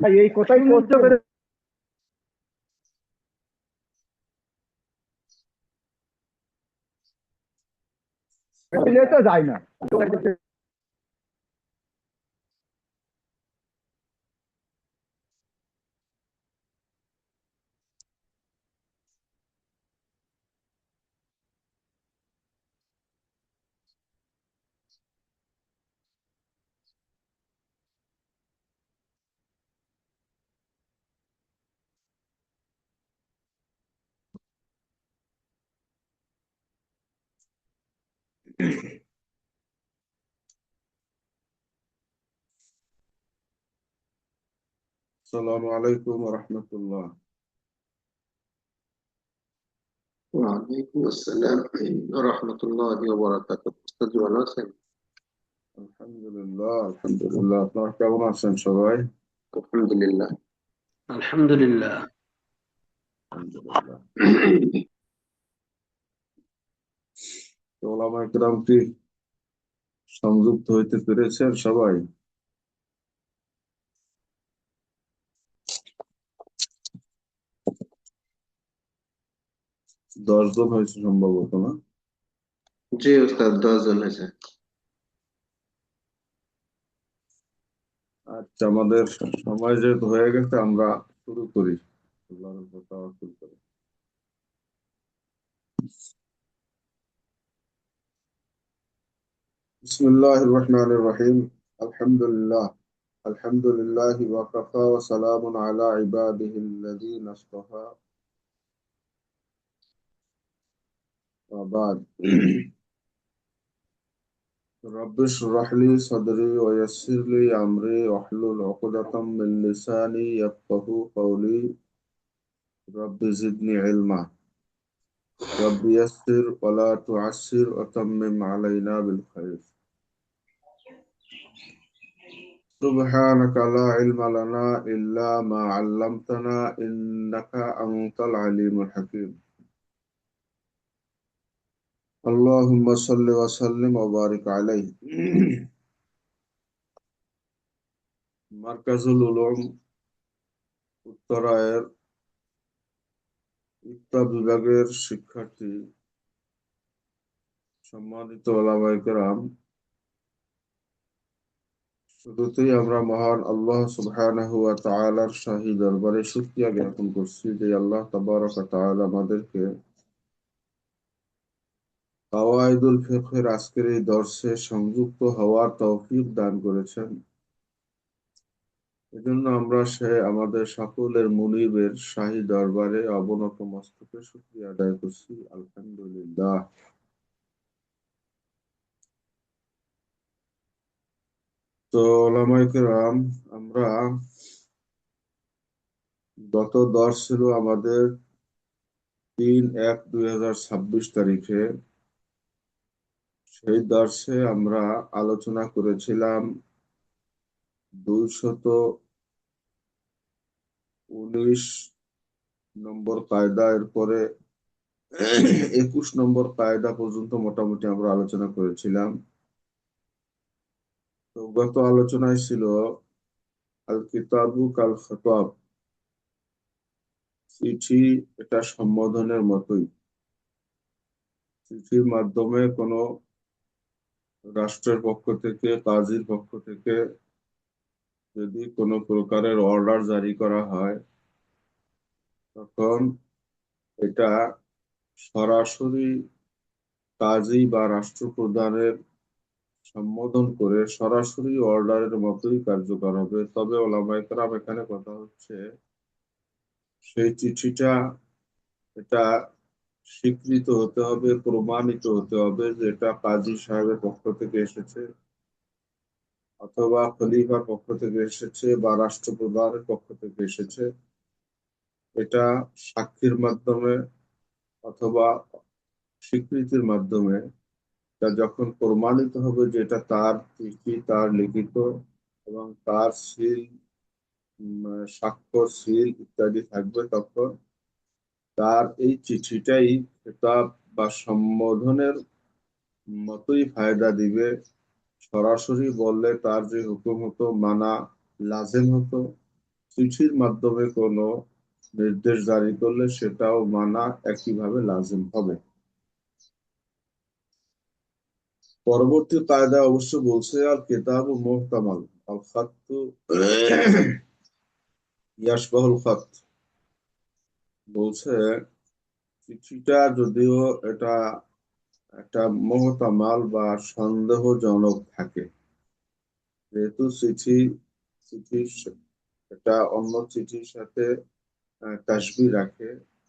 ভাই এই কথাই করতে পেরে তো যায় না। السلام عليكم ورحمة الله. ওয়ালাইকুম আসসালাম রহমতুল্লাহি ওয়া বারাকাতুহু। উস্তাদ ভালো আছেন? الحمد لله الحمد لله. আপনারা কেমন আছেন সবাই? আলহামদুলিল্লাহ। আলহামদুলিল্লাহ। আলহামদুলিল্লাহ। তো ওলামায়ে কেরাম কি সংযুক্ত হইতে পেরেছেন সবাই? 10 জন হয়েছে সম্ভবত, না? জি উস্তাদ, 10 জন হয়েছে। আচ্ছা, আমাদের সময় যেহেতু হয়ে গেছে, আমরা শুরু করি। আল্লাহর উপর তাওয়াক্কুল করে। বিসমিল্লাহির রহমানির রহিম। আলহামদুলিল্লাহ। আলহামদুলিল্লাহি ওয়া কাফা ওয়া সালামুন আলা ইবাদিহিল্লাযীনা ইসতাফা। ওয়া বা'দ। رب اشرح لي صدري ويسر لي أمري واحلل عقدة من لساني يفقهوا قولي. رب زدني علما. رب يسر ولا تعسر وتمم علينا بالخير. سبحانك لا علم لنا إلا ما علمتنا إنك أنت العليم الحكيم. اللهم صل وسلم وبارك عليه. মার্কাজুল উলুম উত্তরায়ের ইকতা বিভাগের শিক্ষার্থী, সম্মানিত ওলামায়ে কেরাম, শুরুতেই আমরা মহান আল্লাহ সুবহানাহু ওয়া তাআলার শাহী দরবারে শুকরিয়া জ্ঞাপন করছি যে আল্লাহ তাবারক ওয়া তাআলা আমাদেরকে কাওয়াইদুল ফিকহের আজকের এই দর্শে সংযুক্ত হওয়ার তৌফিক দান করেছেন। এজন্য আমরা আমাদের সকলের মুনিবের শাহী দরবারে অবনত মস্তকে শুকরিয়া আদায় করছি। আলহামদুলিল্লাহ। তো ওলামায়ে কেরাম, আমরা গত দর্শ ছিল আমাদের 3-1-2026 তারিখে। সেই দর্শে আমরা আলোচনা করেছিলাম 219 নম্বর কায়দা, এরপরে 21 নম্বর কায়দা পর্যন্ত মোটামুটি আমরা আলোচনা করেছিলাম। তো গত আলোচনায় ছিল আল কিতাবু কাল খতাব, চিঠি এটা সম্বোধনের মতোই। চিঠির মাধ্যমে কোনো রাষ্ট্রের পক্ষ থেকে, কাজীর পক্ষ থেকে যদি কোনো প্রকারের অর্ডার জারি করা হয়, তখন এটা সরাসরি কাজী বা রাষ্ট্রপ্রধানের সম্বোধন করে সরাসরি অর্ডারের মতোই কার্যকর হবে। তবে ওলামায়ে কেরাম, এখানে কথা হচ্ছে সেই চিঠিটা এটা স্বীকৃত হতে হবে, প্রমাণিত হতে হবে যে এটা কাজী সাহেবের পক্ষ থেকে এসেছে, অথবা খলিফার পক্ষ থেকে এসেছে, বা রাষ্ট্রপ্রধানের পক্ষ থেকে এসেছে। এটা সাক্ষীর মাধ্যমে অথবা স্বীকৃতির মাধ্যমে তা যখন প্রমাণিত হবে যে এটা তার চিঠি, তার লিখিত, এবং তার সিল, স্বাক্ষর, সিল ইত্যাদি থাকবে, তখন তার এই চিঠিটাই খেতাব বা সম্বোধনের মতোই ফায়দা দিবে, সরাসরি বললে তার যে হুকুম হতো মানা লাজেম হতো, চিঠির মাধ্যমে কোনো নির্দেশ জারি করলে সেটাও মানা একইভাবে লাজেম হবে। পরবর্তী কায়দা অবশ্য বলছে আল কিতাব মুহতামাল আল খাত্তু ইয়াশবাহুল খাত। বলছে চিঠিটা যদিও এটা একটা মুহতামাল বা সন্দেহজনক থাকে, যেহেতু চিঠি এটা অন্য চিঠির সাথে তাসবিহ রাখে,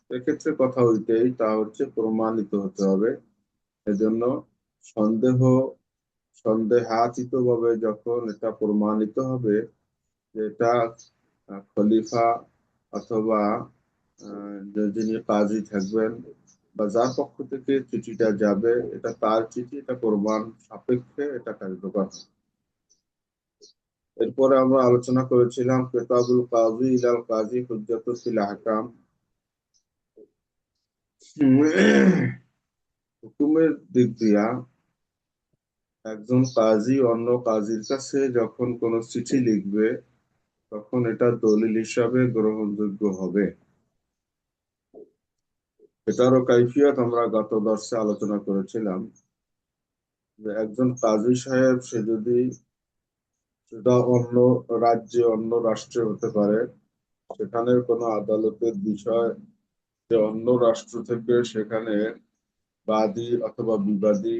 এক্ষেত্রে কথা ওইটাই, তা হচ্ছে প্রমাণিত হতে হবে। এজন্য সন্দেহ সন্দেহাতীত ভাবে যখন এটা প্রমাণিত হবে যে এটা খলিফা অথবা যিনি কাজী থাকবেন বা যার পক্ষ থেকে চিঠিটা যাবে এটা তার চিঠি, এটা প্রমাণ সাপেক্ষে এটা কার্যকর হবে। এরপরে আমরা আলোচনা করেছিলাম কিতাবুল কাজী ইলাল কাজী হুজ্জাতুল ফিল আহকাম। হুকুমের দিক দিয়া একজন কাজী অন্য কাজীর কাছে যখন কোনো চিঠি লিখবে তখন এটা দলিল হিসাবে গ্রহণযোগ্য হবে। এটারও কাইফিয়ত আমরা গত দর্শে আলোচনা করেছিলাম যে একজন কাজী সাহেব সে যদি, সেটা অন্য রাজ্যে অন্য রাষ্ট্রে হতে পারে, সেখানের কোনো আদালতের বিষয় যে অন্য রাষ্ট্র থেকে সেখানে বাদী অথবা বিবাদী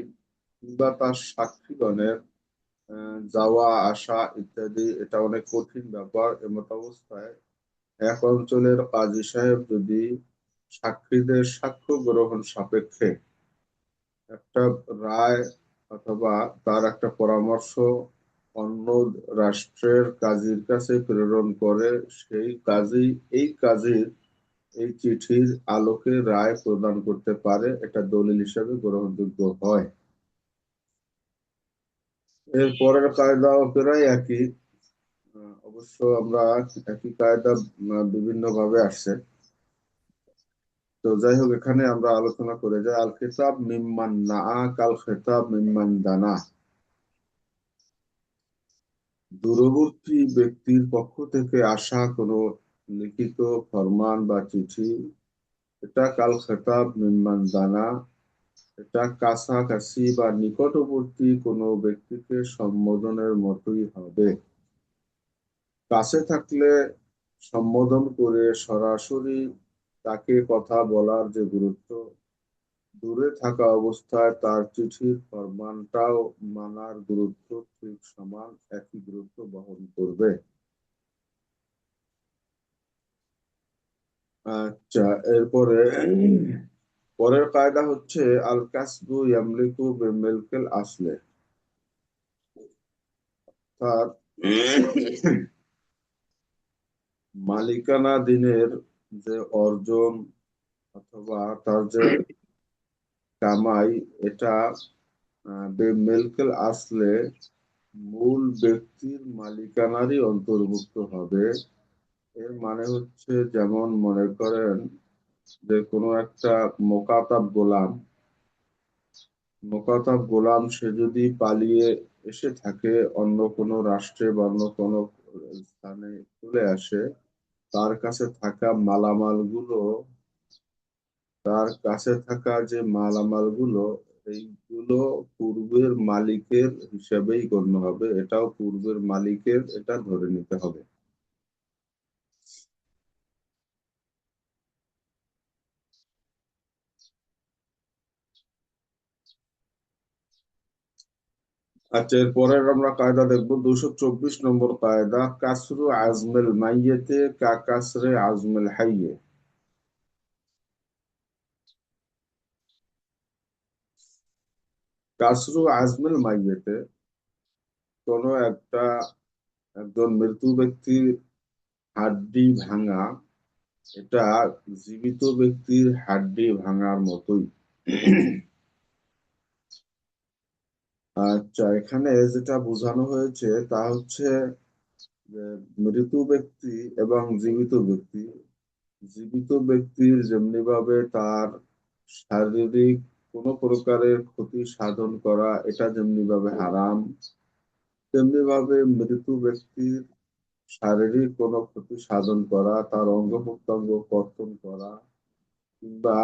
কিংবা তার সাক্ষীগণের যাওয়া আসা ইত্যাদি, এটা অনেক কঠিন ব্যাপার। এমত অবস্থায় এক অঞ্চলের কাজী সাহেব যদি সাক্ষীদের সাক্ষ্য গ্রহণ সাপেক্ষে একটা রায় অথবা তার একটা পরামর্শ অন্য রাষ্ট্রের কাজীর কাছে প্রেরণ করে, সেই কাজী এই কাজীর এই চিঠির আলোকে রায় প্রদান করতে পারে, এটা দলিল হিসাবে গ্রহণযোগ্য হয়। এর পরের কায়দাও প্রায় একই। অবশ্য আমরা একই কায়দা বিভিন্ন ভাবে আসছে। তো যাই হোক, এখানে আমরা আলোচনা করে যাই আল খেতাব মিম্মান না কাল খেতাব মিম্মান দানা। দূরবর্তী ব্যক্তির পক্ষ থেকে আসা কোনো লিখিত ফরমান বা চিঠি, এটা কাল খেতাব মিম্মান দানা, এটা কাছাকাছি বা নিকটবর্তী কোনো ব্যক্তিকে সম্বোধনের মতোই হবে। কাছে থাকলে সম্বোধন করে সরাসরি তাকে কথা বলার যে গুরুত্ব, দূরে থাকা অবস্থায় তার চিঠির ফরমানটাও মানার গুরুত্ব ঠিক সমান, একই গুরুত্ব বহন করবে। আচ্ছা, এরপরে পরের কায়দা হচ্ছে আল কাসবু ইয়ামলিকু বিমিলকিল আসলে। তার মালিকানা দিনের যে অর্জন অথবা তার যে কামাই, এটা বিমিলকিল আসলে মূল ব্যক্তির মালিকানারই অন্তর্ভুক্ত হবে। এর মানে হচ্ছে, যেমন মনে করেন যে কোনো একটা মোকাতাব গোলাম সে যদি পালিয়ে এসে থাকে অন্য কোনো রাষ্ট্রে বা অন্য কোনো স্থানে চলে আসে, তার কাছে থাকা মালামাল গুলো, তার কাছে থাকা যে মালামাল গুলো, এইগুলো পূর্বের মালিকের হিসেবেই গণ্য হবে, এটাও পূর্বের মালিকের, এটা ধরে নিতে হবে। আচ্ছা, এরপরের আমরা কায়দা দেখবো 224 নম্বর কায়দা কাসরু আজমেল মাইয়েতে কা কাসরে আজমেল হাইয়ে। কাসরু আজমেল মাইয়েতে কোনো একজন মৃত্যু ব্যক্তির হাড্ডি ভাঙা, এটা জীবিত ব্যক্তির হাড্ডি ভাঙার মতোই। আচ্ছা, এখানে যেটা বোঝানো হয়েছে তা হচ্ছে যে মৃত ব্যক্তি এবং জীবিত ব্যক্তির যেমনি ভাবে তার শারীরিক কোনো প্রকারের ক্ষতি সাধন করা এটা যেমনি ভাবে হারাম, তেমনি ভাবে মৃত ব্যক্তির শারীরিক কোনো ক্ষতি সাধন করা, তার অঙ্গ প্রত্যঙ্গ কর্তন করা, কিংবা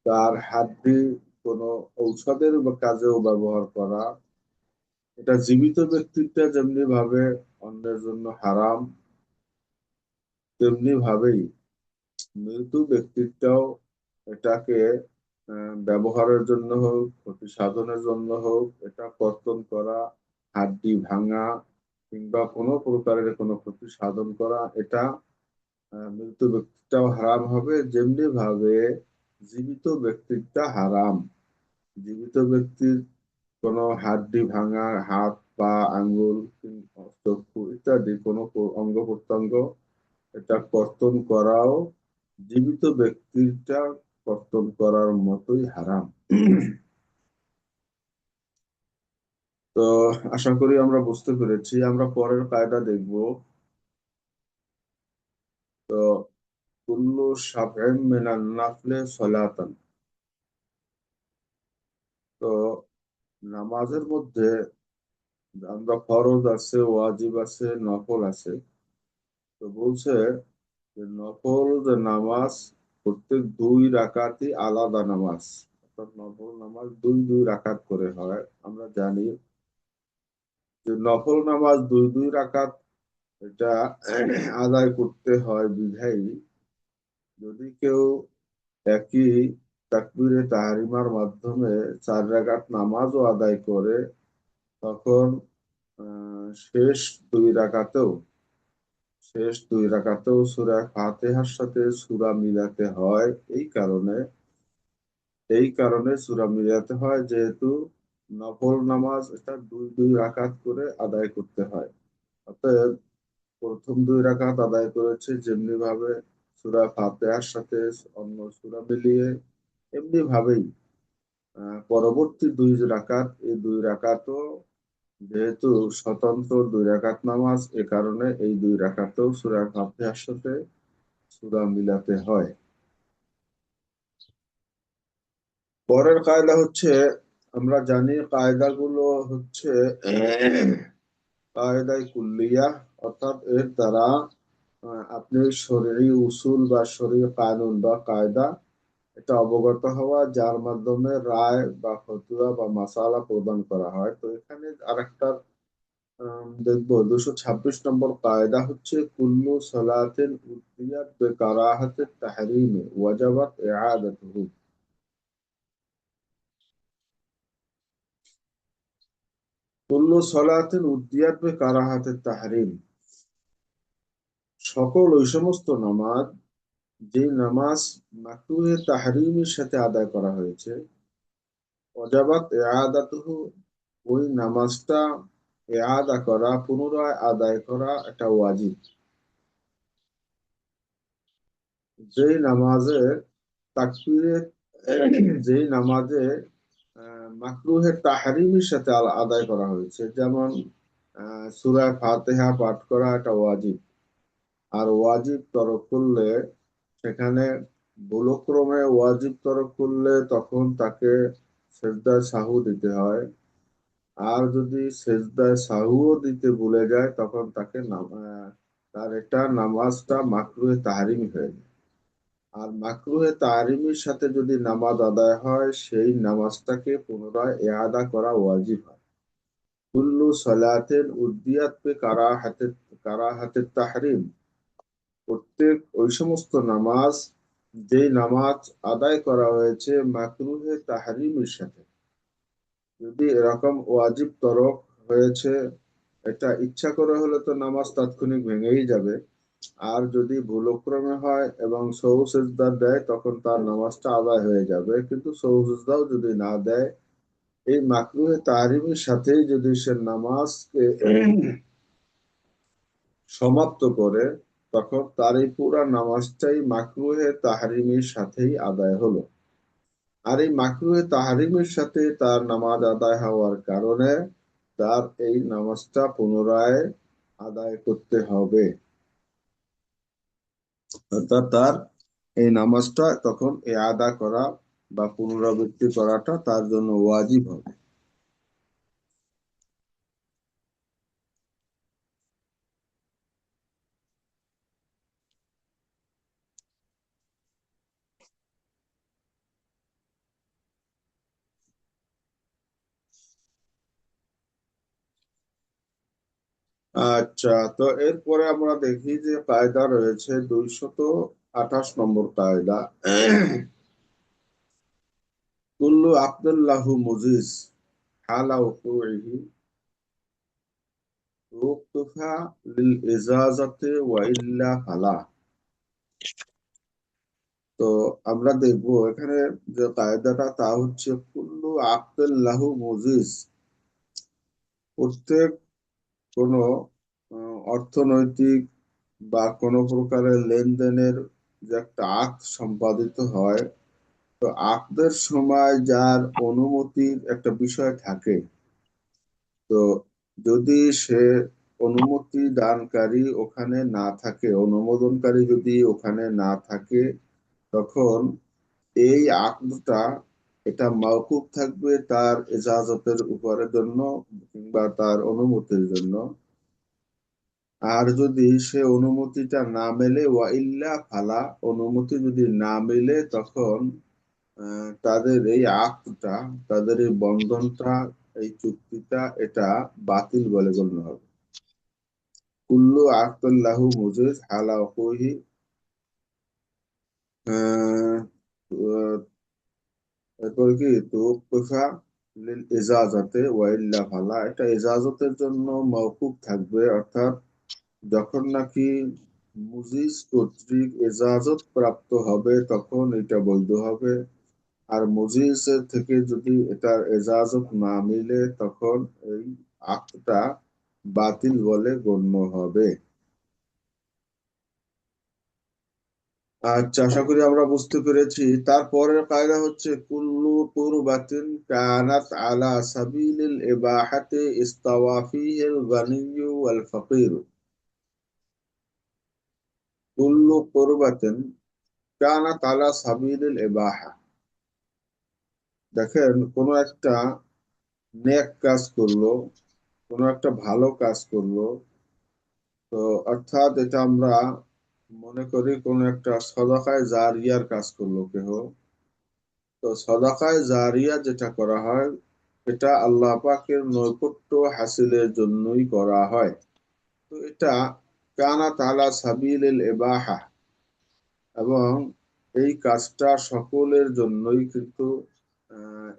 তার হাড্ডি কোনো ঔষধের কাজেও ব্যবহার করা, এটা জীবিত ব্যক্তিটা যেমনি ভাবে অন্যের জন্য হারাম, তেমনি ভাবেই মৃত ব্যক্তিটাও এটাকে ব্যবহারের জন্য হোক, ক্ষতি সাধনের জন্য হোক, এটা কর্তন করা, হাড্ডি ভাঙা কিংবা কোনো প্রকারের কোনো ক্ষতি সাধন করা, এটা মৃত ব্যক্তিটাও হারাম হবে, যেমনি ভাবে জীবিত ব্যক্তিটা হারাম। জীবিত ব্যক্তির কোনো হাড্ডি ভাঙা, হাত পা আঙ্গুল চক্ষু ইত্যাদি কোনো অঙ্গ প্রত্যঙ্গ এটা কর্তন করাও জীবিত ব্যক্তিটা কর্তন করার মতোই হারাম। তো আশা করি আমরা বুঝতে পেরেছি। আমরা পরের কায়দা দেখব। তো কুল্লু শাফঈন মিনান নাফলে সালাতান। তো নামাজের মধ্যে আমরা ফরজ আছে, ওয়াজিব আছে, নফল আছে। তো বলছে যে নফল যে নামাজ প্রত্যেক 2 রাকাতই আলাদা নামাজ, অর্থাৎ নফল নামাজ 2 2 রাকাত করে হয়। আমরা জানি যে নফল নামাজ 2 2 রাকাত এটা আদায় করতে হয় বিধায়ী যদি কেউ একই তাকবীরে তাহরিমার মাধ্যমে 4 রাকাত নামাজও আদায় করে, তখন শেষ 2 রাকাতেও সূরা ফাতিহার সাথে সূরা মিলাতে হয়। এই কারণে সূরা মিলাতে হয়, যেহেতু নফল নামাজ এটা 2 2 রাকাত করে আদায় করতে হয়। অতএব প্রথম 2 রাকাত আদায় করেছে যেমনি ভাবে সূরা ফাতিহার সাথে অন্য সূরা মিলিয়ে, এমনি ভাবেই পরবর্তী 2 রাকাত, এই 2 রাকাতও যেহেতু স্বতন্ত্র 2 রাকাত নামাজ, এ কারণে এই 2 রাকাতেও সূরা ফাতিহার সাথে সূরা মিলাতে হয়। পরের কায়দা হচ্ছে, আমরা জানি কায়দাগুলো হচ্ছে কায়দায়ে কুল্লিয়া, অর্থাৎ এর দ্বারা আপনি শরঈ উসুল বা শরঈ কানুন বা কায়দা এটা অবগত হওয়া, যার মাধ্যমে রায় বা ফতোয়া বা মাসালা প্রদান করা হয়। তো এখানে আরেকটা দেখবো 226 নম্বর কায়দা হচ্ছে কুল্লু সালাতিন উদ্দিয়াত বিকারাহাতিত তাহরিমি ওয়াজাবাত ইআদাতুহু। কুল্লু সালাতিন উদ্দিয়াত বিকারাহাতিত তাহরিম, সকল ওই সমস্ত নামাজ যে নামাজ মাকরুহে তাহরিমের সাথে আদায় করা হয়েছে, ওয়াজাবাত ইআদাতুহু, ওই নামাজটা ইআদা করা, পুনরায় আদায় করা এটা ওয়াজিব। যেই নামাজে তাকবীরে যেই নামাজে মাকরুহে তাহরিমের সাথে আদায় করা হয়েছে, যেমন সূরা ফাতিহা পাঠ করা এটা ওয়াজিব। আর ওয়াজিব তরক করলে, সেখানে ভুলক্রমে ওয়াজিব তরক করলে তখন তাকে সেজদায় সাহু দিতে হয়। আর যদি সেজদায় সাহুও দিতে ভুলে যায়, তখন তার এটা নামাজটা মাকরুহে তাহরিমি হয়ে যায়। আর মাকরুহে তাহরিমের সাথে যদি নামাজ আদায় হয়, সেই নামাজটাকে পুনরায় ইআদা করা ওয়াজিব হয়। কুল্লু সালাতিন উদ্দিয়াত বিকারাহাতিত তাহরিম, প্রত্যেক ওই সমস্ত নামাজ যেই নামাজ আদায় করা হয়েছে মাকরুহে তাহরিমের সাথে, যদি এরকম ওয়াজিব তরক হয়েছে, এটা ইচ্ছা করে হলে তো নামাজ তাৎক্ষণিক ভেঙেই যাবে। আর যদি ভুলক্রমে হয় এবং সহু সেজদা দেয়, তখন তার নামাজটা আদায় হয়ে যাবে। কিন্তু সহু সেজদাও যদি না দেয়, এই মাকরুহে তাহরিমের সাথেই যদি সে নামাজকে সমাপ্ত করে, তখন তার এই পুরা নামাজটাই মাকরুহে তাহরিমের সাথেই আদায় হলো। আর এই মাকরুহে তাহরিমের সাথে তার নামাজ আদায় হওয়ার কারণে তার এই নামাজটা পুনরায় আদায় করতে হবে, অর্থাৎ তার এই নামাজটা তখন ইআদা করা বা পুনরাবৃত্তি করাটা তার জন্য ওয়াজিব হবে। আচ্ছা, তো এরপরে আমরা দেখি যে কায়দা রয়েছে 228 নম্বর কায়দা। কুল্লু আব্দুল্লাহু মুজিজ হালা উকুইহি উক্তুফা লিল ইজাজাতি ওয়া ইল্লা ফালা। তো আমরা দেখবো এখানে যে কায়দাটা তা হচ্ছে কুল্লু আব্দুল্লাহু মুজিজ, প্রত্যেক কোনো অর্থনৈতিক বা কোনো প্রকারের লেনদেনের যে একটা আক্ট সম্পাদিত হয়, তো আকদের সময় যার অনুমতির একটা বিষয় থাকে, তো যদি সে অনুমতি দানকারী ওখানে না থাকে, অনুমোদনকারী যদি ওখানে না থাকে, তখন এই আকদটা এটা মওকুফ থাকবে তার ইজাজতের উপরের জন্য কিংবা তার অনুমতির জন্য। আর যদি সে অনুমতিটা না মেলে ওয়া ইল্লা ফালা, অনুমতি যদি না মেলে, তখন তাদের এই আকদটা, তাদের এই বন্ধনটা, এই চুক্তিটা এটা বাতিল বলে গণ্য হবে। কুল্লু আকদুল্লাহু মুজিজ হালা উকুহি, এরপর কি তুওকুফা লিল ইজাজাতে ওয়া ইল্লা ফালা, এটা ইজাজতের জন্য মওকুফ থাকবে, অর্থাৎ যখন নাকি মুজিজ কর্তৃক এজাজত প্রাপ্ত হবে তখন এটা বৈধ হবে। আর মুজিজের থেকে যদি এটার এজাজত না মিলে, তখন এই আকদটা বাতিল বলে গণ্য হবে। আচ্ছা, আশা করি আমরা বুঝতে পেরেছি। তারপরের কায়দা হচ্ছে কুল্লু কুরবাতিন কানাত আলা সাবিলিল ইবাহাতি ইস্তাওয়া ফিহিল গানিয়্যু ওয়াল ফাকির। কুল্লু কুরবাতিন কানাত আলা সাবিলিল ইবাহা, দেখেন কোন একটা নেক কাজ করলো, কোন একটা ভালো কাজ করলো, তো অর্থাৎ এটা আমরা মনে করি কোন একটা সদাকায়ে জারিয়ার কাজ করলো কেহ। তো সদাকায়ে জারিয়া যেটা করা হয়, এটা আল্লাহ পাকের নৈকট্য হাসিলের জন্যই করা হয়। তো এটা কানাত আলা সাবিলিল ইবাহা, এবং এই কাজটা সকলের জন্যই কিন্তু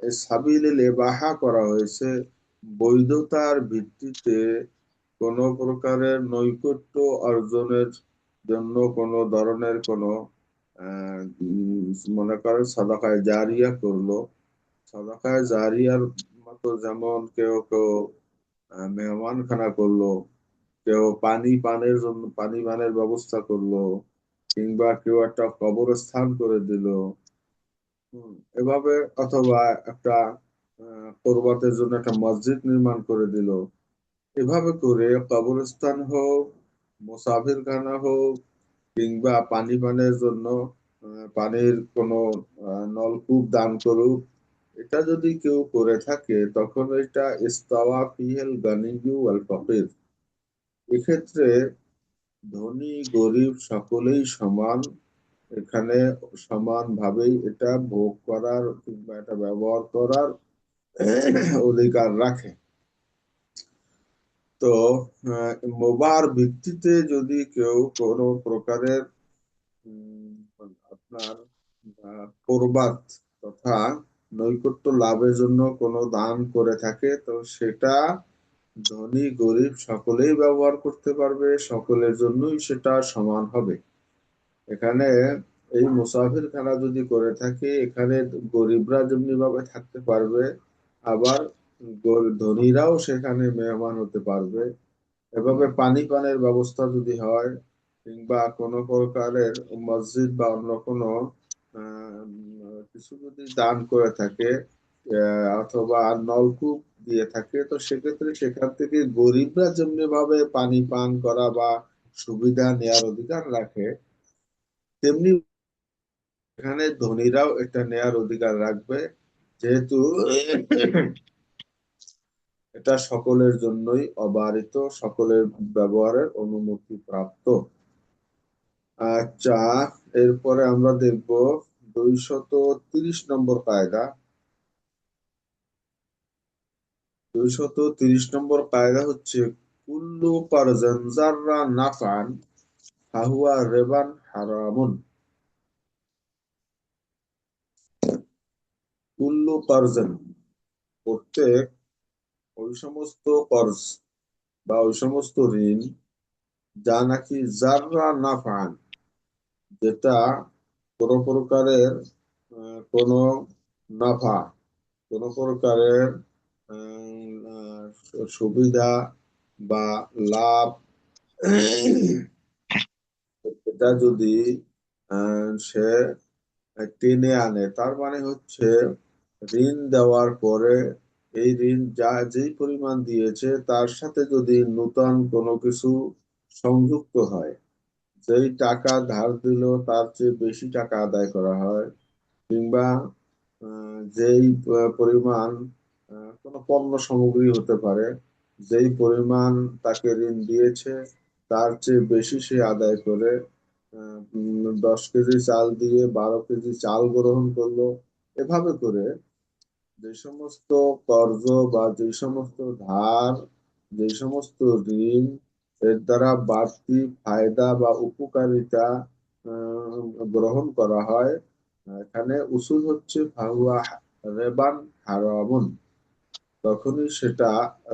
এই সাবিলিল ইবাহা করা হয়েছে, বৈধতার ভিত্তিতে, কোন প্রকারের নৈকট্য অর্জনের জন্য কোন ধরনের কোন মনে করেন সাদাকায়ে জারিয়া করলো। সাদাকায়ে জারিয়ার মতো যেমন কেউ কেউ মেহমানখানা করলো, কেউ পানি পানের জন্য পানি পানের ব্যবস্থা করলো, কিংবা কেউ একটা কবরস্থান করে দিল, এভাবে, অথবা একটা কোরবাতের জন্য একটা মসজিদ নির্মাণ করে দিল। এভাবে করে কবরস্থান হোক, মুসাফিরখানা হোক, কিংবা পানি পানের জন্য পানির কোনো নলকূপ দান করুক, এটা যদি কেউ করে থাকে, তখন এটা ইস্তাওয়া ফিহিল গানিয়্যু ওয়াল ফাকির। এক্ষেত্রে ধনী গরিব সকলেই সমান, এখানে সমানভাবেই এটা ভোগ করার কিংবা এটা ব্যবহার করার অধিকার রাখে। তো মোবার ভিত্তিতে যদি কেউ কোনো প্রকারের আপনার কোরবাত তথা নৈকট্য লাভের জন্য কোনো দান করে থাকে, তো সেটা ধনী গরিব সকলেই ব্যবহার করতে পারবে, সকলের জন্যই সেটা সমান হবে। এখানে এই মুসাফির খানা যদি করে থাকে, এখানে গরিবরা যেমনি ভাবে থাকতে পারবে, আবার ধনীরাও সেখানে মেহমান হতে পারবে। এভাবে পানি পানের ব্যবস্থা যদি হয়, কিংবা কোনো প্রকারের মসজিদ বা অন্য কোনো কিছু যদি দান করে থাকে, অথবা নলকূপ দিয়ে থাকে, তো সেক্ষেত্রে সেখান থেকে গরিবরা যেমনি ভাবে পানি পান করা বা সুবিধা নেয়ার অধিকার রাখে, তেমনি এখানে ধনীরাও এটা নেয়ার অধিকার রাখবে, যেহেতু এটা সকলের জন্যই অবারিত, সকলের ব্যবহারের অনুমতি প্রাপ্ত। আচ্ছা, এরপরে আমরা দেখব 230 নম্বর কায়দা। 230 নম্বর কায়দা হচ্ছে কুল্লু কারজান জাররা নাফআন ফাহুয়া রিবান হারামুন। কুল্লু কারজান, প্রত্যেক ওই সমস্ত কর্জ বা ওই সমস্ত ঋণ যা নাকি জাররা নাফআন, যেটা কোন প্রকারের কোনো নাফা, কোন প্রকারের সুবিধা বা লাভ, এটা যদি সে টেনে আনে, তার মানে হচ্ছে ঋণ দেওয়ার পরে এই ঋণ যা যেই পরিমাণ দিয়েছে তার সাথে যদি নূতন কোনো কিছু সংযুক্ত হয়, যেই টাকা ধার দিল তার চেয়ে বেশি টাকা আদায় করা হয়, কিংবা যেই পরিমাণ কোনো পণ্য সামগ্রী হতে পারে, যেই পরিমাণ তাকে ঋণ দিয়েছে তার চেয়ে বেশি সে আদায় করে 10 কেজি চাল দিয়ে 12 কেজি চাল গ্রহণ করলো, এভাবে করে যে সমস্ত কর্জ বা যে সমস্ত ধার, যে সমস্ত ঋণ, এর দ্বারা বাড়তি ফায়দা বা উপকারিতা গ্রহণ করা হয়, এখানে উসুল হচ্ছে ফাহুয়া রেবান হারামুন, তখনই সেটা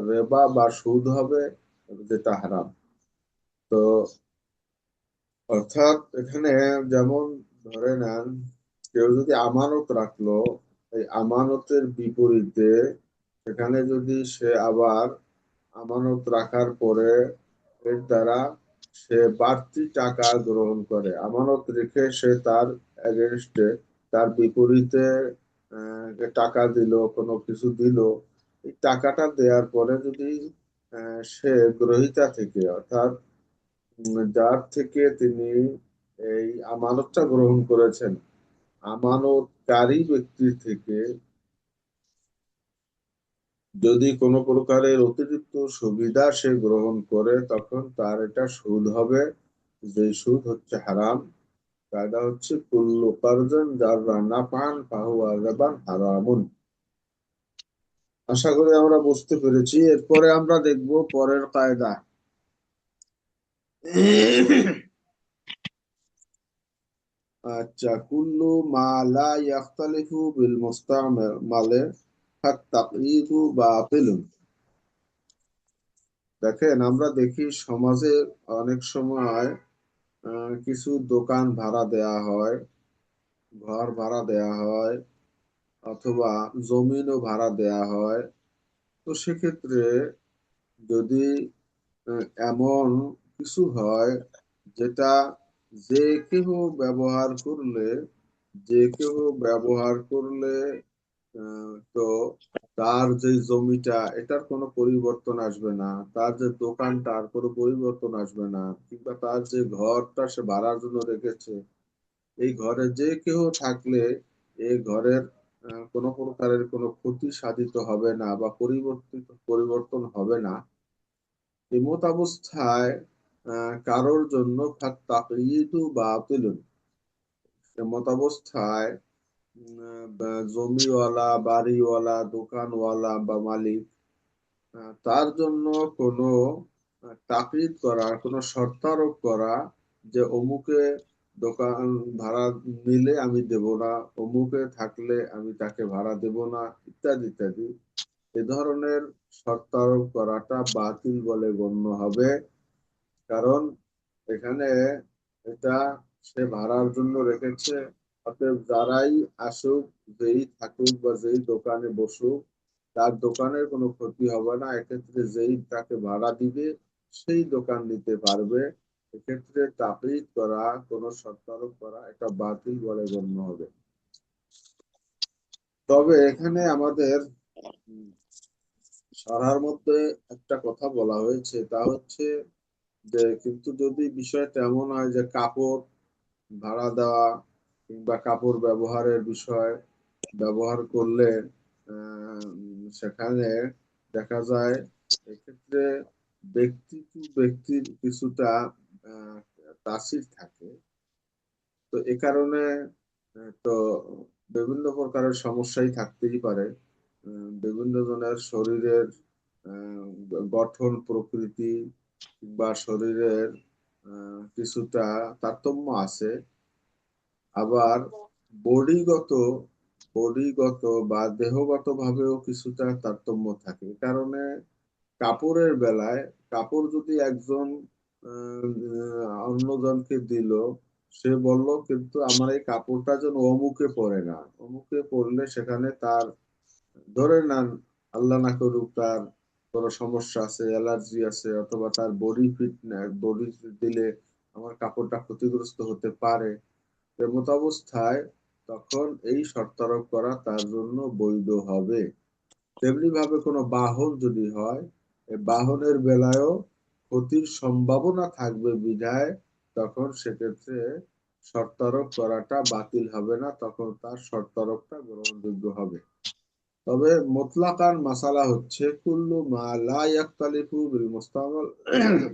রেবা বা সুদ হবে, যেটা হারাম। তো অর্থাৎ এখানে যেমন ধরে নেন, কেউ যদি আমানত রাখলো, এই আমানতের বিপরীতে সেখানে যদি সে আবার আমানত রাখার পরে এর দ্বারা সে বাড়তি টাকা গ্রহণ করে, আমানত রেখে সে তার এগেনস্টে, তার বিপরীতে টাকা দিল, কোনো কিছু দিল, এই টাকাটা দেওয়ার পরে যদি সে গ্রহীতা থেকে, অর্থাৎ যার থেকে তিনি এই আমানতটা গ্রহণ করেছেন, আমানতকারী ব্যক্তির থেকে যদি কোনো প্রকারের অতিরিক্ত সুবিধা সে গ্রহণ করে, তখন তার এটা সুদ হবে, যে সুদ হচ্ছে হারাম। কায়দা হচ্ছে কুল্লু কারজান জাররা নাফআন ফাহুয়া রিবান হারামুন। আশা করি আমরা বুঝতে পেরেছি। এরপরে আমরা দেখব পরের কায়দা। আচ্ছা, কুল্লু মা লা ইয়াখতালিফু বিল মুস্তামালে ফাত-তাকয়ীদু বাতিলুন। দেখেন, আমরা দেখি সমাজে অনেক সময় কিছু দোকান ভাড়া দেয়া হয়, ঘর ভাড়া দেয়া হয়, অথবা জমিনও ভাড়া দেয়া হয়। তো সেক্ষেত্রে যদি এমন কিছু হয় যেটা যে কেউ ব্যবহার করলে, যে কেউ ব্যবহার করলে তো তার যে জমিটা, এটার কোনো পরিবর্তন আসবে না, তার যে দোকানটা, আর কোনো পরিবর্তন আসবে না, কিংবা তার যে ঘরটা সে ভাড়ার জন্য রেখেছে, এই ঘরে যে কেউ থাকলে এই ঘরের কোনো প্রকারের কোনো ক্ষতি সাধিত হবে না বা পরিবর্তন হবে না। এমত অবস্থায় কারোর জন্য তাকয়ীদু বাতিলুন, এমত অবস্থায় জমিওয়ালা, বাড়িওয়ালা, দোকানওয়ালা বা মালিক, তার জন্য কোনো তাকয়ীদ করা, কোনো শর্ত আরোপ করা, যে অমুকে দোকান ভাড়া নিলে আমি দেব না, অমুকে থাকলে আমি তাকে ভাড়া দেব না, ইত্যাদি ইত্যাদি, এ ধরনের শর্ত আরোপ করাটা বাতিল বলে গণ্য হবে। কারণ এখানে এটা সে ভাড়ার জন্য রেখেছে, অতএব যারাই আসুক, যেই থাকুক বা যেই দোকানে বসুক, তার দোকানের কোনো ক্ষতি হবে না। এক্ষেত্রে যেই তাকে ভাড়া দিবে সেই দোকান নিতে পারবে। এক্ষেত্রে তাকয়ীদ করা, কোনো শর্ত আরোপ করা, এটা বাতিল বলে গণ্য হবে। তবে এখানে আমাদের সরার মধ্যে একটা কথা বলা হয়েছে, তা হচ্ছে যে কিন্তু যদি বিষয়টা এমন হয় যে কাপড় ভাড়া দেওয়া কিংবা কাপড় ব্যবহারের বিষয়, ব্যবহার করলে সেখানে দেখা যায় এক্ষেত্রে ব্যক্তি টু ব্যক্তির কিছুটা আহ, তাসির থাকে। তো এ কারণে তো বিভিন্ন প্রকারের সমস্যাই থাকতেই পারে। বিভিন্ন জনের শরীরের গঠন প্রকৃতি বা শরীরের কিছুটা তারতম্য আছে, আবার বডিগত বডিগত বা দেহগত ভাবেও কিছুটা তারতম্য থাকে। এ কারণে কাপড়ের বেলায় কাপড় যদি একজন অন্যজনকে দিল, সে বলল কিন্তু আমার এই কাপড়টা যেন অমুকে পরে না, অমুকে পরলে সেখানে তার, ধরে নেন আল্লাহ না করুক তার কোনো সমস্যা আছে, অ্যালার্জি আছে, অথবা তার বডি ফিট না, বডি দিলে আমার কাপড়টা ক্ষতিগ্রস্ত হতে পারে। এমত অবস্থায় তখন এই শর্ত আরোপ করা তার জন্য বৈধ হবে। তেমনি ভাবে কোনো বাহন যদি হয়, এই বাহনের বেলায়ও ক্ষতির সম্ভাবনা থাকবে বিধায় তখন সেক্ষেত্রে শর্ত আরোপ করাটা বাতিল হবে না, তখন তার শর্ত আরোপটা গ্রহণযোগ্য হবে। তবে মুতলাকান মাসালা হচ্ছে কুল্লু মা লা ইয়াখতালিফু বিল মুস্তামাল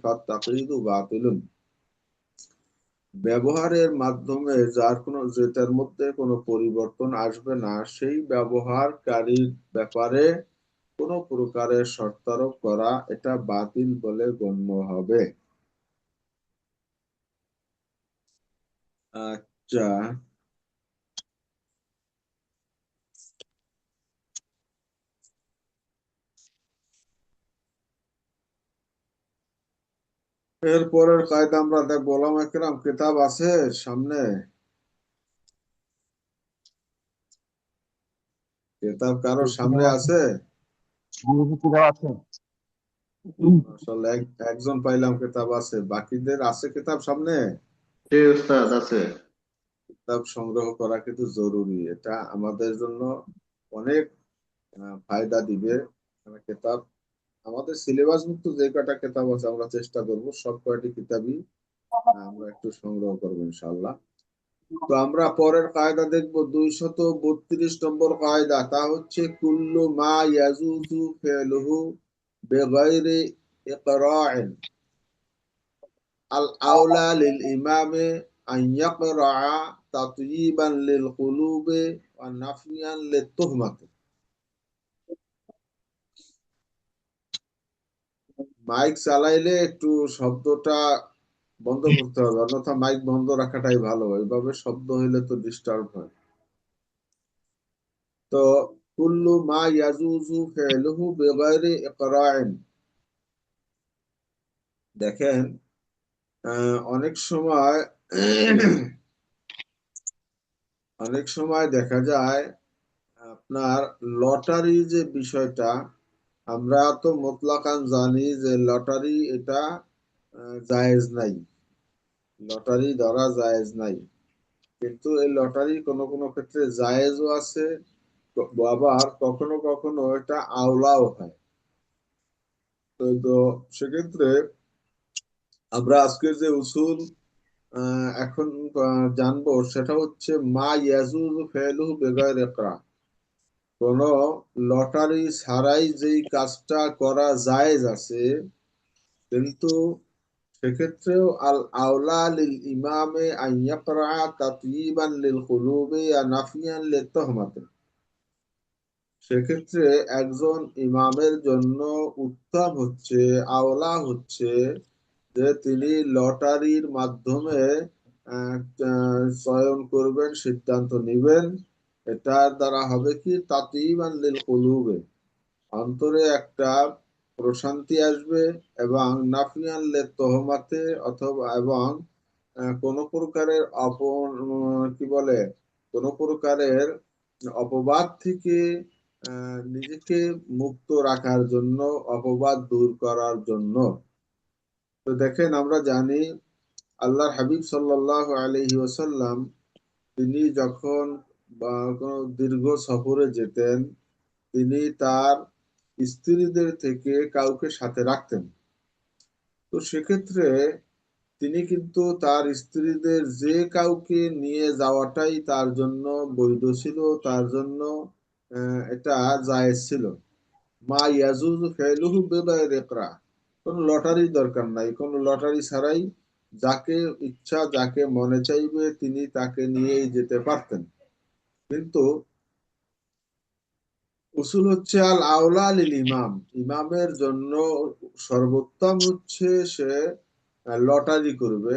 ফাত্তাকয়ীদু বাতিলুন। ব্যবহারের মাধ্যমে যেটার মধ্যে কোনো পরিবর্তন আসবে না, সেই ব্যবহারকারীর ব্যাপারে কোনো প্রকারের শর্তারোপ করা এটা বাতিল বলে গণ্য হবে। আচ্ছা, এরপরের কায়দা আমরা দেখবো। ওলামা কেরাম কিতাব আছে সামনে? কিতাব কারো সামনে আছে? আসলে একজন পাইলাম কিতাব আছে, বাকিদের আছে কিতাব সামনে? জি উস্তাদ, আছে। কিতাব সংগ্রহ করা কিন্তু জরুরি, এটা আমাদের জন্য অনেক ফায়দা দিবে। কিতাব আমাদের সিলেবাস মুক্ত যে কয়টা কিতাব আছে আমরা চেষ্টা করব সব কয়টি কিতাবই আমরা একটু সংগ্রহ করবো ইনশাআল্লাহ। তো আমরা পরের কায়দা দেখবো 232 নম্বর কায়দা, তা হচ্ছে কুল্লু মা ইয়াজুজু ফি'লুহু বিগাইরি ইকরা'in আল আওলা লিল ইমামে আন ইয়াকরা তাতয়িবান লিল কুলুবে ওয়া নাফিয়ান লিত তুহমাতি। মাইক চালাইলে একটু শব্দটা বন্ধ করতে হবে, অন্যথা মাইক বন্ধ রাখাটাই ভালো, এইভাবে শব্দ হইলে তো ডিস্টার্ব হয়। তো কুল্লু মা ইয়াজুজু ফি'লুহু বিগাইরি ইকরা'in, দেখেন অনেক সময় অনেক সময় দেখা যায় আপনার লটারি যে বিষয়টা, আমরা তো মুতলাকান জানি যে লটারি এটা জায়েজ নাই, লটারি ধরা জায়েজ নাই। কিন্তু এই লটারি কোনো কোনো ক্ষেত্রে জায়েজও আছে, আবার কখনো কখনো এটা আওলাও হয়। তো সেক্ষেত্রে আমরা আজকের যে উসুল এখন জানবো সেটা হচ্ছে মা ইয়াজুজু ফেলুহু বিগাইরি ইকরা, কোন লটারি ছাড়াই যেই কাজটা করা জায়েজ আছে, কিন্তু সেক্ষেত্রেও আল আওলা লিল ইমামে আন ইয়াকরা তাতয়িবান লিল কুলুবি ওয়া নাফিয়ান লিত তুহমাতি। সেক্ষেত্রে একজন ইমামের জন্য উত্তম হচ্ছে, আওলা হচ্ছে যে তিনি লটারির মাধ্যমে চয়ন করবেন, সিদ্ধান্ত নিবেন। এটার দ্বারা হবে কি তাতয়িবান লিল কুলুবে, অন্তরে একটা প্রশান্তি আসবে, এবং নাফিয়ান লিত তুহমাতে, অথবা এবং কোন প্রকারের কি বলে, কোন প্রকারের অপবাদ থেকে নিজেকে মুক্ত রাখার জন্য, অপবাদ দূর করার জন্য। তো দেখেন আমরা জানি আল্লাহর হাবিব সাল্লাল্লাহু আলাইহি ওয়াসাল্লাম তিনি যখন কোনো দীর্ঘ সফরে যেতেন, তিনি তার স্ত্রীদের থেকে কাউকে সাথে রাখতেন। তো সেক্ষেত্রে তিনি কিন্তু তার স্ত্রীদের যে কাউকে নিয়ে যাওয়াটাই তার জন্য বৈধ ছিল, তার জন্য এটা জায়েজ ছিল। মা ইয়াজুজু ফি'লুহু বিগাইরি ইকরা, কোনো লটারির দরকার নাই, কোনো লটারি ছাড়াই যাকে ইচ্ছা যাকে মনে চাইবে তিনি তাকে নিয়েই যেতে পারতেন। কিন্তু উসুল হচ্ছে আল আওলা লিল ইমাম, ইমামের জন্য সর্বোত্তম হচ্ছে সে লটারি করবে।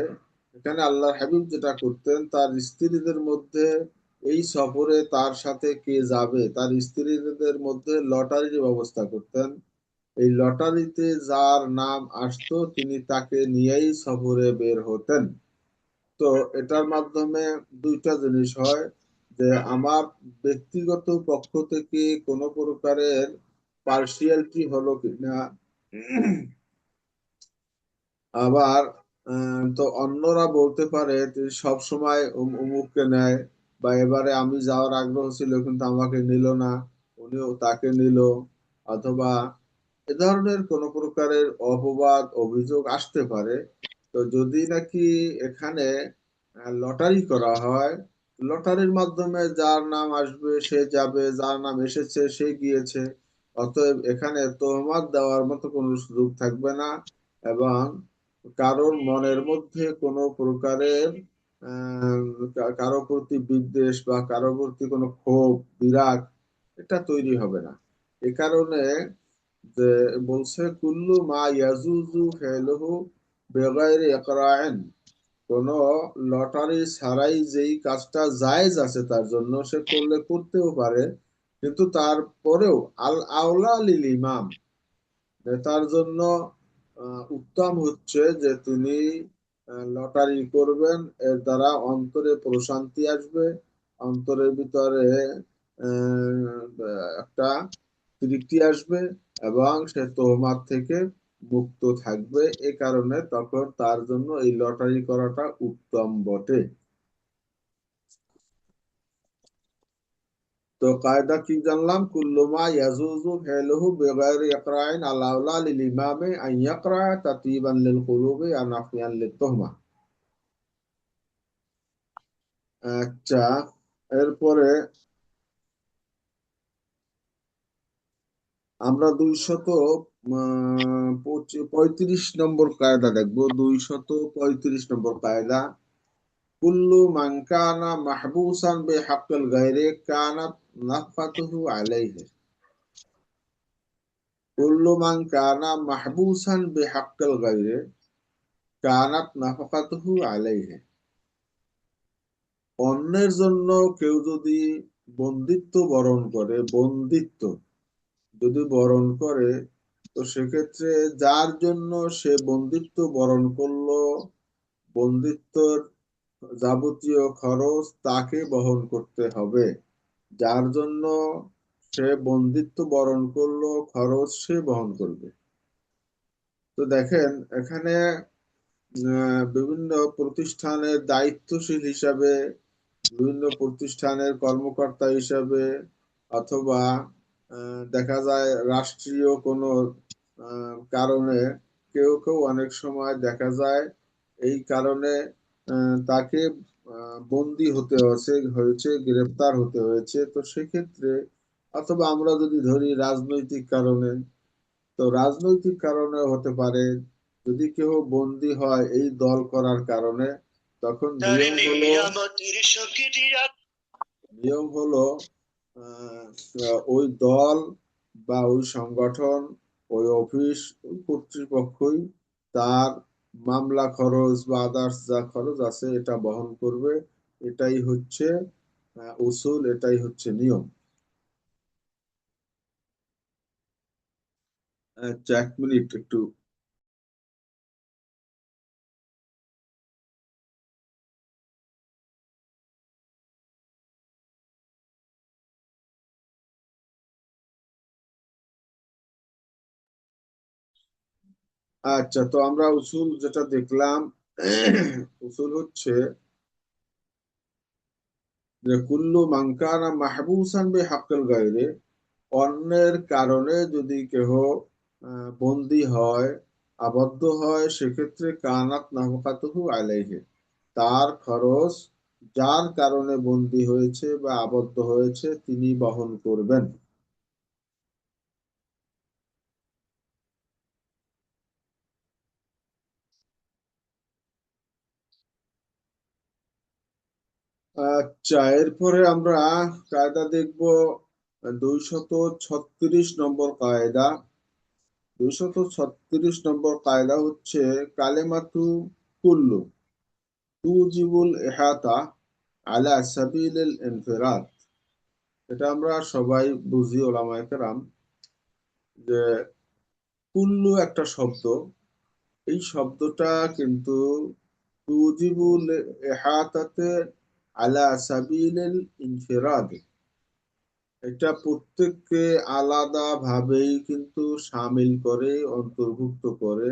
এখানে আল্লাহর হাবিব যেটা করতেন, তার স্ত্রীদের মধ্যে এই সফরে তার সাথে কে যাবে তার স্ত্রীদের মধ্যে লটারির ব্যবস্থা করতেন। এই লটারিতে যার নাম আসতো তিনি তাকে নিয়েই সফরে বের হতেন। তো এটার মাধ্যমে দুইটা জিনিস হয়, যে আমার ব্যক্তিগত পক্ষ থেকে কোনো প্রকারের পার্সিয়ালিটি হলো কিনা, আবার তো অন্যরা বলতে পারে তিনি সব সময় অমুককে নেয়, বা এবারে আমি যাওয়ার আগ্রহ ছিল কিন্তু আমাকে নিল না, উনিও তাকে নিল, অথবা এ ধরনের কোন প্রকারের অপবাদ অভিযোগ আসতে পারে। তো যদি নাকি এখানে লটারি করা হয়, লটারির মাধ্যমে যার নাম আসবে সে যাবে, যার নাম এসেছে সে গিয়েছে, অতএব এখানে তোহমাত দেওয়ার মতো কোনো সুযোগ থাকবে না, এবং কারোর মনের মধ্যে কোনো প্রকারের কারো প্রতি বিদ্বেষ বা কারো প্রতি কোনো ক্ষোভ বিরাগ এটা তৈরি হবে না। এ কারণে যে বলছে কুল্লু মা ইয়াজুজু ফেলহু বেগাইরি ইকরাইন, কোন লটারি ছাড়াই যেই কাজটা জায়েজ আছে তার জন্য সে করলে করতেও পারে, কিন্তু তারপরেও আল আওলা লিল ইমাম, তার জন্য উত্তম হচ্ছে যে তিনি লটারি করবেন। এর দ্বারা অন্তরে প্রশান্তি আসবে, অন্তরের ভিতরে একটা তৃপ্তি আসবে, এবং সে তোহমাত থেকে মুক্ত থাকবে। এ কারণে তখন তার জন্য এই লটারি করাটা উত্তম বটে। তো কায়দা কি জানলাম, কুল্লুমা ইয়াজুজু ফেলহু বিগাইরি ইকরাইন আলাউলা লিল ইমামে আন ইয়াকরা তাতিবান লিল কুলুবি আন নাফিয়ান লিত তুহমা। আচ্ছা, এরপরে আমরা 235 নম্বর কায়দা দেখবো। 235 নম্বর কায়দা, কুল্লু মান কানা মাহবুসান বিহাক্কিল গায়রি কানাত নাফকাতুহু আলাইহি। কুল্লু মান কানা মাহবুসান বিহাক্কিল গায়রি কানাত নাফকাতুহু আলাইহি। অন্যের জন্য কেউ যদি বন্দিত্ব বরণ করে, বন্দিত্ব যদি বরণ করে, তো সেক্ষেত্রে যার জন্য সে বন্দিত্ব বরণ করলো, বন্দিত্বর যাবতীয় খরচ তাকে বহন করতে হবে। যার জন্য সে বন্দিত্ব বরণ করলো খরচ সে বহন করবে। তো দেখেন এখানে বিভিন্ন প্রতিষ্ঠানের দায়িত্বশীল হিসাবে, বিভিন্ন প্রতিষ্ঠানের কর্মকর্তা হিসাবে, অথবা দেখা যায় রাষ্ট্রীয় কোনো কারণে কেউ কেউ অনেক সময় দেখা যায় এই কারণে তাকে বন্দী হতে হয়েছে, গ্রেফতার হতে হয়েছে। তো সেক্ষেত্রে, অথবা আমরা যদি ধরি রাজনৈতিক কারণে, তো রাজনৈতিক কারণে হতে পারে, যদি কেউ বন্দী হয় এই দল করার কারণে, তখন নিয়ম হলো ওই দল বা ওই সংগঠন, ওই অফিস, ওই কর্তৃপক্ষই তার মামলা খরচ বা আদার্স যা খরচ আছে এটা বহন করবে। এটাই হচ্ছে উসুল, এটাই হচ্ছে নিয়ম। আচ্ছা, 1 মিনিট একটু। আচ্ছা, তো আমরা উসুল যেটা দেখলাম, উসুল হচ্ছে যে কুল্লু মান কানা মাহবুসান বিহাক্কিল গায়রি, অন্যের কারণে যদি কেহ বন্দী হয়, আবদ্ধ হয়, সেক্ষেত্রে কানাত নাফকাতুহু আলাইহি, তার খরচ যার কারণে বন্দী হয়েছে বা আবদ্ধ হয়েছে তিনি বহন করবেন। আচ্ছা, এরপরে আমরা কায়দা দেখব 236 নম্বর কায়দা। 236 নম্বর কায়দা হচ্ছে কালেমাতু কুল্লু তুজিবুল ইহাতা আলা সাবিলিল ইনফিরাদ। এটা আমরা সবাই বুঝি ওলামায়ে কেরাম, যে কুল্লু একটা শব্দ, এই শব্দটা কিন্তু তুজিবুল ইহাতাতে আলা সাবিলিল ইনফিরাদ, এটা প্রত্যেককে আলাদা ভাবেই কিন্তু শামিল করে, অন্তর্ভুক্ত করে।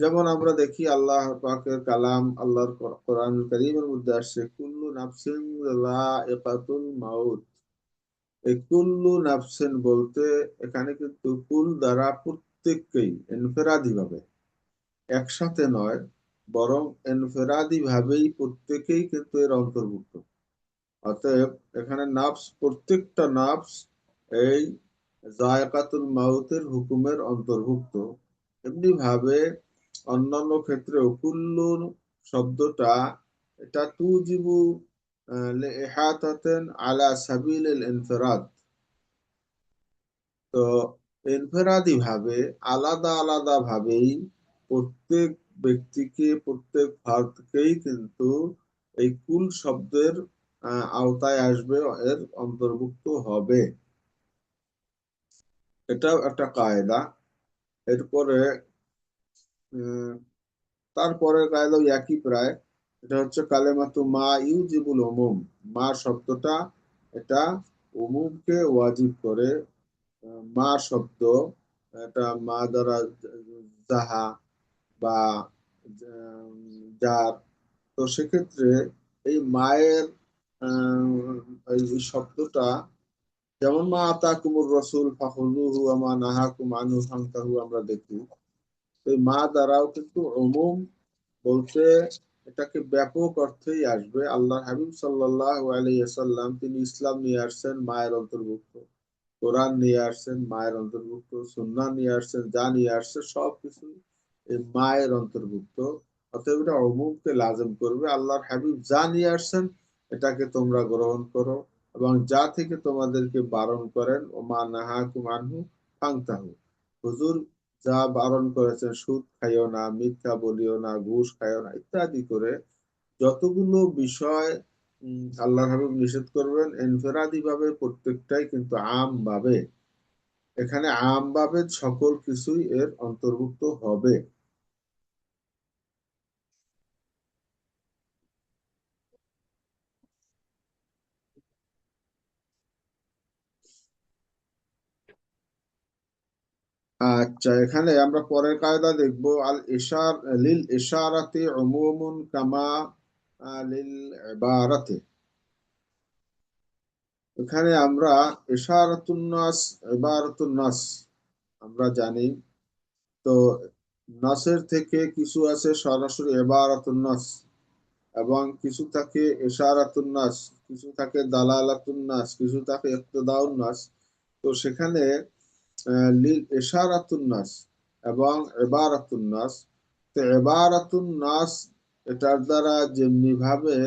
যেমন আমরা দেখি আল্লাহ পাকের কালাম, আল্লাহর কোরআন কারীমের মধ্যে আসছে কুল্লু নাফসিন যায়িকাতুল মাউত। এই কুল্লু নাফসিন বলতে এখানে কিন্তু কুল দ্বারা প্রত্যেককেই ইনফিরাদি ভাবে, একসাথে নয়, বরং ইনফিরাদি ভাবেই প্রত্যেকেই কিন্তু এর অন্তর্ভুক্ত। অতএব এখানে নাফস, প্রত্যেকটা নাফস এই যায়কাতুল মাউতের হুকুমের অন্তর্ভুক্ত। এমনি ভাবে অন্যান্য ক্ষেত্রেও কুল্লুর শব্দটা, এটা তুজিবু ইহাতাতান আলা সাবিলিল ইনফিরাদ। তো ইনফিরাদি ভাবে, আলাদা আলাদা ভাবেই প্রত্যেক ব্যক্তিকে, প্রত্যেক ভারতকেই কিন্তু এই কুল শব্দের আওতায় আসবে, এর অন্তর্ভুক্ত হবে। এটাও একটা কায়দা। এরপরে উম, তারপরের কায়দাও একই প্রায়। এটা হচ্ছে কালেমাতু মা ইউজিবুল উমুম। মা শব্দটা এটা উমুমকে ওয়াজিব করে। মা শব্দ, এটা মা দ্বারা যাহা বা যার, তো সেক্ষেত্রে এই মায়ের এই শব্দটা, যেমন মা আতাকুমুর রাসূল ফাখুযুহু ওয়া মা নাহাকুম আনহু ফান্তাহু, আমরা দেখি এই মা দ্বারাও কিন্তু উমুম বলতে এটাকে ব্যাপক অর্থেই আসবে। আল্লাহ হাবিব সাল্লাল্লাহু আলাইহি ওয়াসাল্লাম তিনি ইসলাম নিয়ে আসছেন, মায়ের অন্তর্ভুক্ত। কোরআন নিয়ে আসছেন, মায়ের অন্তর্ভুক্ত। সুন্নাহ নিয়ে আসছেন, যা নিয়ে আসছে সবকিছু এই মায়ের অন্তর্ভুক্ত। অতএব এটা উমুমকে লাজম করবে। আল্লাহর হাবিব যা নিয়ে আসছেন এটাকে তোমরা গ্রহণ করো, এবং যা থেকে তোমাদেরকে বারণ করেন ওমা নাহাকুম আনহু ফান্তাহু, হুজুর যা বারণ করেছেন, সুদ খাইও না, মিথ্যা বলিও না, ঘুষ খাইও না, ইত্যাদি করে যতগুলো বিষয় আল্লাহ হাবিব নিষেধ করবেন, ইনফিরাদি ভাবে প্রত্যেকটাই কিন্তু আম ভাবে, এখানে আম ভাবে সকল কিছুই এর অন্তর্ভুক্ত হবে। আচ্ছা, এখানে আমরা পরের কায়দা দেখবো আল ইশার লিল ইশারাতি উমুমুন কামা লিল ইবারাতি। এখানে আমরা ইশারাতুন নাস, ইবারাতুন নাস আমরা জানি। তো নাসের থেকে কিছু আছে সরাসরি ইবারাতুন নাস, এবং কিছু থাকে ইশারাতুন নাস, কিছু থাকে দালালাতুন নাস, কিছু থাকে ইক্তিদাউন নাস। তো সেখানে লিল ইশারাতুন নাস এবং ইবারাতুন নাস, তো ইবারাতুন নাস এটার দ্বারা যেমনি ভাবে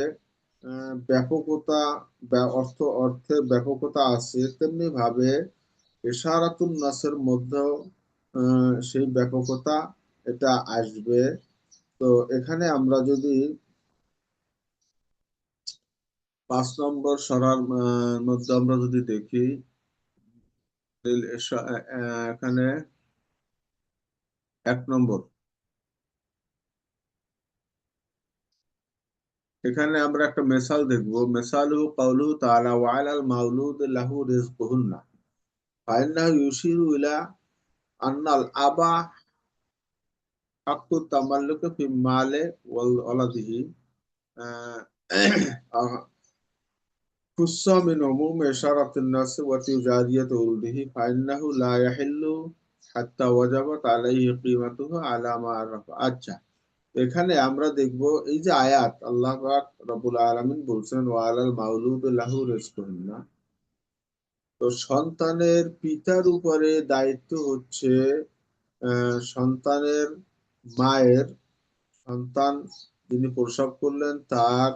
ব্যাপকতা, অর্থের ব্যাপকতা আছে, তেমনি ভাবে ইশারাতুন নাসের মধ্যেও সেই ব্যাপকতা এটা আসবে। তো এখানে আমরা যদি 5 নম্বর সরার মধ্যে আমরা যদি দেখি, এখানে 1 নম্বর, এখানে আমরা একটা মেসাল দেখবো। মেসালু কাউলু তাআলা ওয়া আলাল মাউলুদ লাহু রিজকুহুন্না ফাইন্নাহু ইউশিরু ইলা আন্নাল আবা হাক্কু তামাল্লুক ফি মালে ওয়ালাদিহি খুস্সা মিন উমুম ইশারাতিন নাস ওয়া তিজারিয়াত উলদিহি ফাইন্নাহু লা ইয়াহিল্লু হাত্তা ওয়াজাবাত আলাইহি কিমাতুহু আলা মা আরাফা। আচ্ছা, এখানে আমরা দেখব এই যে আয়াত, আল্লাহ পাক রব্বুল আলামিন বলছেন ওয়া আলাল মাউলুদ লাহু রিজকুহুন্না। তো সন্তানের পিতার উপরে দায়িত্ব হচ্ছে সন্তানের মায়ের, সন্তান যিনি প্রসব করলেন তার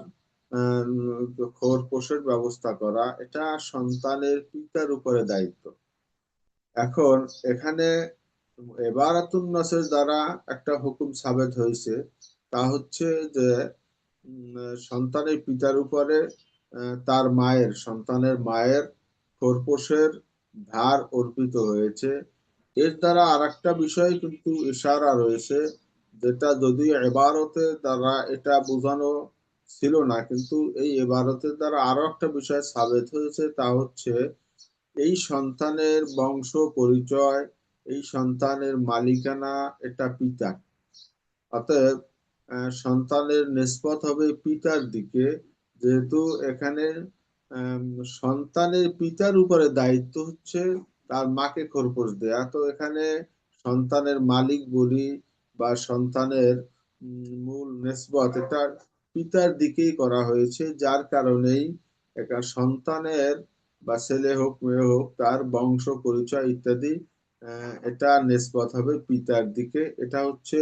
খোরপোশের ব্যবস্থা করা, এটা সন্তানের পিতার উপরে দায়িত্ব। এখন এখানে এবারাতুন নাসের দ্বারা একটা হুকুম সাবেত হয়েছে, তা হচ্ছে যে সন্তানের পিতার উপরে তার মায়ের, সন্তানের মায়ের খোরপোশের ভার অর্পিত হয়েছে। এর দ্বারা আর একটা বিষয় কিন্তু ইশারা রয়েছে, যেটা যদিও এবারতের দ্বারা এটা বোঝানো ছিল না, কিন্তু এই এবারতের দ্বারা আরো একটা বিষয় সাবেত হয়েছে, তা হচ্ছে এই সন্তানের বংশ পরিচয়, এই সন্তানের মালিকানা এটা পিতা। অতএব সন্তানের নিসবত হবে পিতার দিকে, যেহেতু এখানে আম, সন্তানের পিতার উপরে দায়িত্ব হচ্ছে তার মাকে খোরপোশ দেয়া, তো এখানে সন্তানের মালিক বলি বা সন্তানের মূল নিসবত এটা পিতার দিকেই করা হয়েছে, যার কারণেই একটা সন্তানের বা ছেলে হোক মেয়ে হোক তার বংশ পরিচয় ইত্যাদি এটা নিসবত হবে পিতার দিকে। এটা হচ্ছে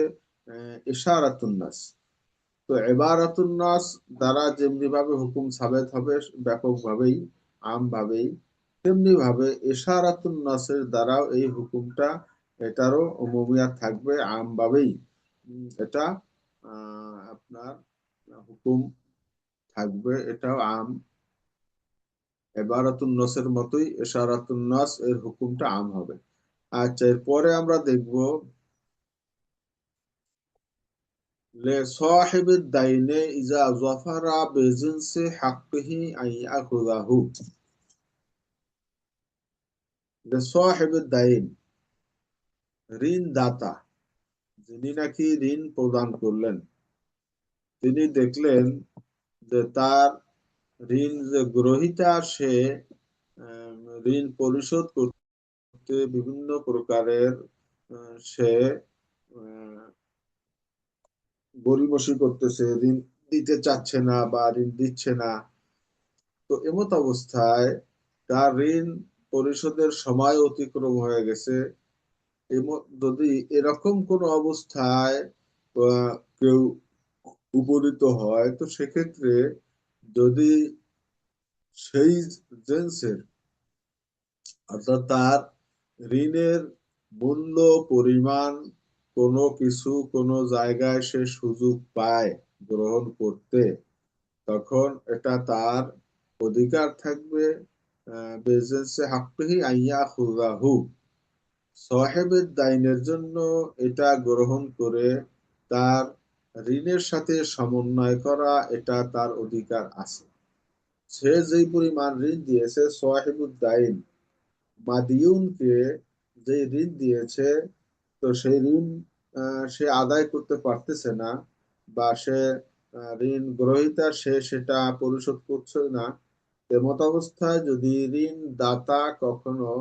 ইশারাতুন নাস। তো ইবারাতুন নাস দ্বারা যেমনি ভাবে হুকুম সাবেত হবে ব্যাপকভাবেই, আমভাবেই, তেমনি ভাবে ইশারাতুন নাসের দ্বারাও এই হুকুমটা, এটারও উমুমিয়াত থাকবে আমভাবেই। এটা আপনার হুকুম থাকবে, এটাও আম। ইবারাতুন নাসের মতোই ইশারাতুন নাস এর হুকুমটা আম হবে। আচ্ছা, এরপরে আমরা দেখবো لصاحب الدين إذا ظفر بجنس حقه أن يأخذه। لصاحب الدين ঋণদাতা, যিনি নাকি ঋণ প্রদান করলেন, তিনি দেখলেন যে তার ঋণ যে গ্রহীতা, সে ঋণ পরিশোধ করতে বিভিন্ন প্রকারের সে গড়িমসি করতেছে, ঋণ দিতে চাচ্ছে না বা ঋণ দিচ্ছে না। তো এমত অবস্থায় তার ঋণ পরিশোধের সময় অতিক্রম হয়ে গেছে, যদি এরকম কোন অবস্থায় কেউ উপনীত হয়, তো সেক্ষেত্রে যদি সেই জেন্সের, অর্থাৎ তার ঋণের মূল্য পরিমাণ কোনো কিছু কোনো জায়গায় সে সুযোগ পায় গ্রহণ করতে, তখন এটা তার অধিকার থাকবে বেজেন্সে হাক্কিহি আইয়া খুযাহু, সাহেবের দাইনের জন্য এটা গ্রহণ করে তার ঋণের সাথে সমন্বয় করা, এটা তার অধিকার আছে। সে যেই পরিমাণ ঋণ দিয়েছে, সাহেবুদ দাইন মাদিউনকে যে ঋণ দিয়েছে, তো সেই ঋণ সে আদায় করতে পারতেছে না, বা সে ঋণ গ্রহীতা সে সেটা পরিশোধ করছে না, এমত অবস্থায় যদি ঋণ দাতা কখনো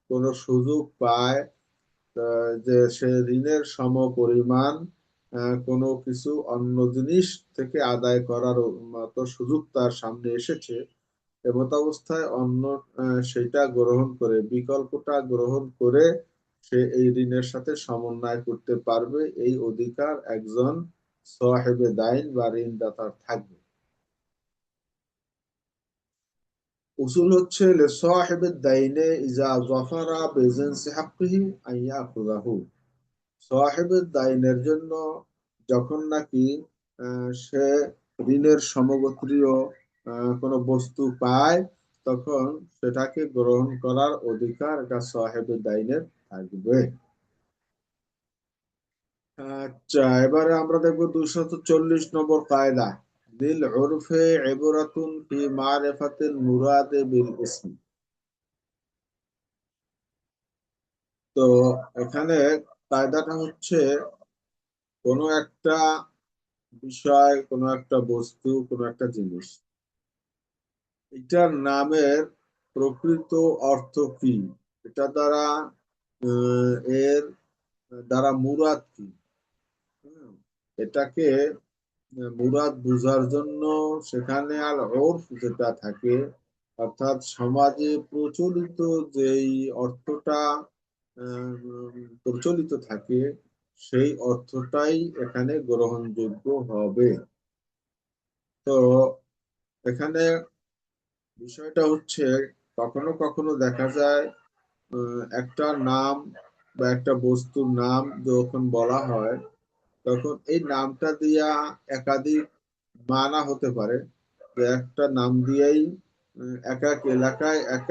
কোনো সুযোগ পায় যে সে ঋণের সমপরিমাণ কোনো কিছু অন্য জিনিস থেকে আদায় করার মতো সুযোগ তার সামনে এসেছে, এমত অবস্থায় অন্য সেটা গ্রহণ করে, বিকল্পটা গ্রহণ করে সে এই ঋণের সাথে সমন্বয় করতে পারবে, এই অধিকার একজন সাহেবে দাইন বা ঋণদাতার থাকবে। উসুল হচ্ছে লিসাহিবিদ দাইনে ইজা যাফারা বিজিনসি হাক্কিহি আন ইয়াখুযাহু। সাহেবের দাইনের জন্য যখন নাকি সে ঋণের সমগোত্রীয় কোনো বস্তু পায়, তখন সেটাকে গ্রহণ করার অধিকার এটা সাহেবের দাইনের থাকবে। আচ্ছা, এবারে আমরা দেখবো 240 নম্বর কায়দা, লিল উরফে ইবরাতুন ফি মারিফাতিল মুরাদ বিল ইসম। তো এখানে কায়দাটা হচ্ছে, কোনো একটা বিষয়, কোনো একটা বস্তু, কোনো একটা জিনিস, এটার নামের প্রকৃত অর্থ কি, এটা দ্বারা এর দ্বারা মুরাদ কি, হুম, এটাকে মুরাদ বুঝার জন্য সেখানে আর ওরফ যেটা থাকে, অর্থাৎ সমাজে প্রচলিত যেই অর্থটা প্রচলিত থাকে, সেই অর্থটাই এখানে গ্রহণযোগ্য হবে। তো এখানে বিষয়টা হচ্ছে, কখনো কখনো দেখা যায় একটা নাম বা একটা বস্তুর নাম যখন বলা হয়, তখন এই নামটা দিয়া একাধিক মানা হতে পারে। যে একটা নাম দিয়েই এক এক এলাকায় এক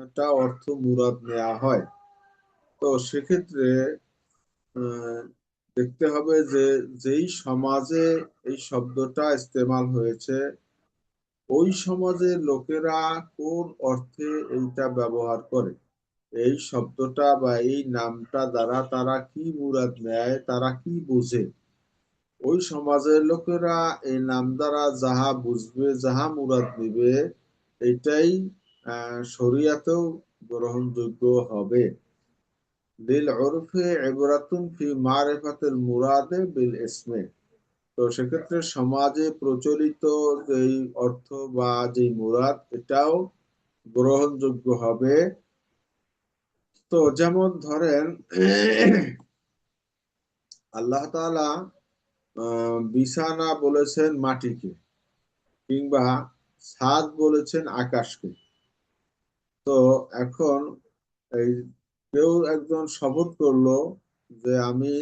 একটা অর্থ মুরাদ নেওয়া হয়। তো সেক্ষেত্রে আহ, দেখতে হবে যে যেই সমাজে এই শব্দটা ইস্তেমাল হয়েছে, ওই সমাজের লোকেরা কোন অর্থে এইটা ব্যবহার করে, এই শব্দটা বা এই নামটা দ্বারা তারা কি মুরাদ নেয়, তারা কি বোঝে। ওই সমাজের লোকেরা এই নাম দ্বারা যাহা বুঝবে, যাহা মুরাদ নিবে, এটাই শরিয়াতেও গ্রহণযোগ্য হবে। লিল উরফে ইবরাতুন ফি মারিফাতিল মুরাদে বিল ইসমে। তো সেক্ষেত্রে সমাজে প্রচলিত যেই অর্থ বা যেই মুরাদ, এটাও গ্রহণযোগ্য হবে। তো যেমন ধরেন, আল্লাহ তাআলা বিছানা বলেছেন মাটিকে, কিংবা ছাদ বলেছেন আকাশকে। তো এখন এই কেউ একজন শপথ করলো যে আমি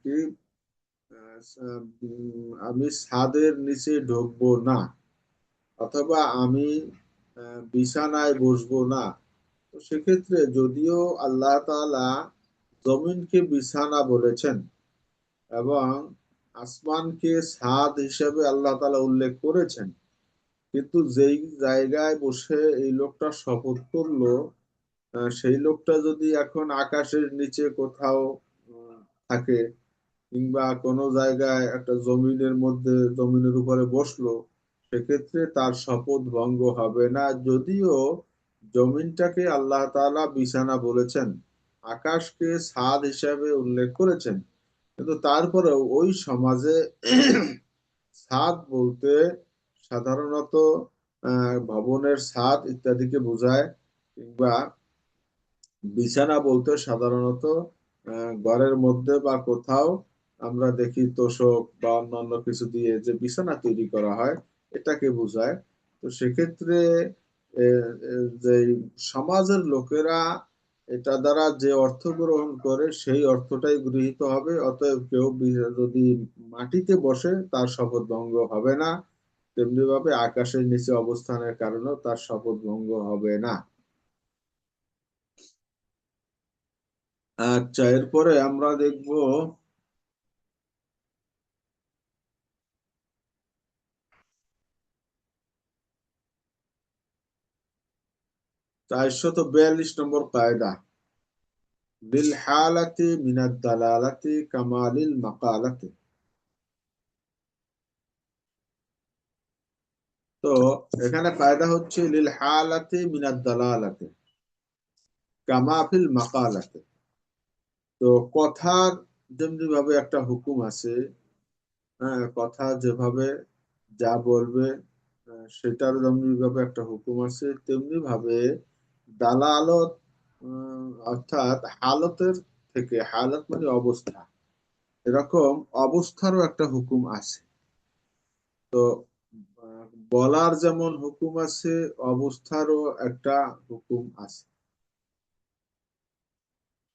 কি আমি ছাদের নিচে ঢুকবো না, অথবা আমি বিছানায় বসবো না। তো সেক্ষেত্রে যদিও আল্লাহ তাআলা জমিনকে বিছানা বলেছেন এবং আসমানকে ছাদ হিসেবে আল্লাহ তাআলা উল্লেখ করেছেন, কিন্তু যেই জায়গায় বসে এই লোকটা শপথ করলো, সেই লোকটা যদি এখন আকাশের নিচে কোথাও থাকে, কিংবা কোনো জায়গায় একটা জমিনের মধ্যে জমিনের উপরে বসলো, সেক্ষেত্রে তার শপথ ভঙ্গ হবে না। যদিও জমিনটাকে আল্লাহ তাআলা বিছানা বলেছেন, আকাশকে ছাদ হিসাবে উল্লেখ করেছেন, কিন্তু তারপরেও ওই সমাজে ছাদ বলতে সাধারণত ভবনের ছাদ ইত্যাদিকে বোঝায়, কিংবা বিছানা বলতে সাধারণত ঘরের মধ্যে বা কোথাও আমরা দেখি তোশক বা অন্যান্য কিছু দিয়ে যে বিছানা তৈরি করা হয়, এটাকে বোঝায়। তো সেক্ষেত্রে যে সমাজের লোকেরা এটা দ্বারা যে অর্থ গ্রহণ করে, সেই অর্থটাই গৃহীত হবে। অতএব কেউ যদি মাটিতে বসে, তার শপথ ভঙ্গ হবে না। তেমনি ভাবে আকাশের নিচে অবস্থানের কারণেও তার শপথ ভঙ্গ হবে না। আচ্ছা, এরপরে আমরা দেখব চারশত 42 নম্বর কায়দা, লিল হালাতি মিনাদ দালালাতি কামালিল মাকালাতি। তো এখানে কায়দা হচ্ছে লিল হালাতি মিনাদ দালালাতি কামা ফিল মাকালাতি। তো কথার যেমনি ভাবে একটা হুকুম আছে, হ্যাঁ, কথা যেভাবে যা বলবে সেটার যেমনি ভাবে একটা হুকুম আছে, তেমনি ভাবে দালালত অর্থাৎ হালতের থেকে, হালত মানে অবস্থা, এরকম অবস্থারও একটা হুকুম আছে। তো বলার যেমন হুকুম আছে, অবস্থারও একটা হুকুম আছে।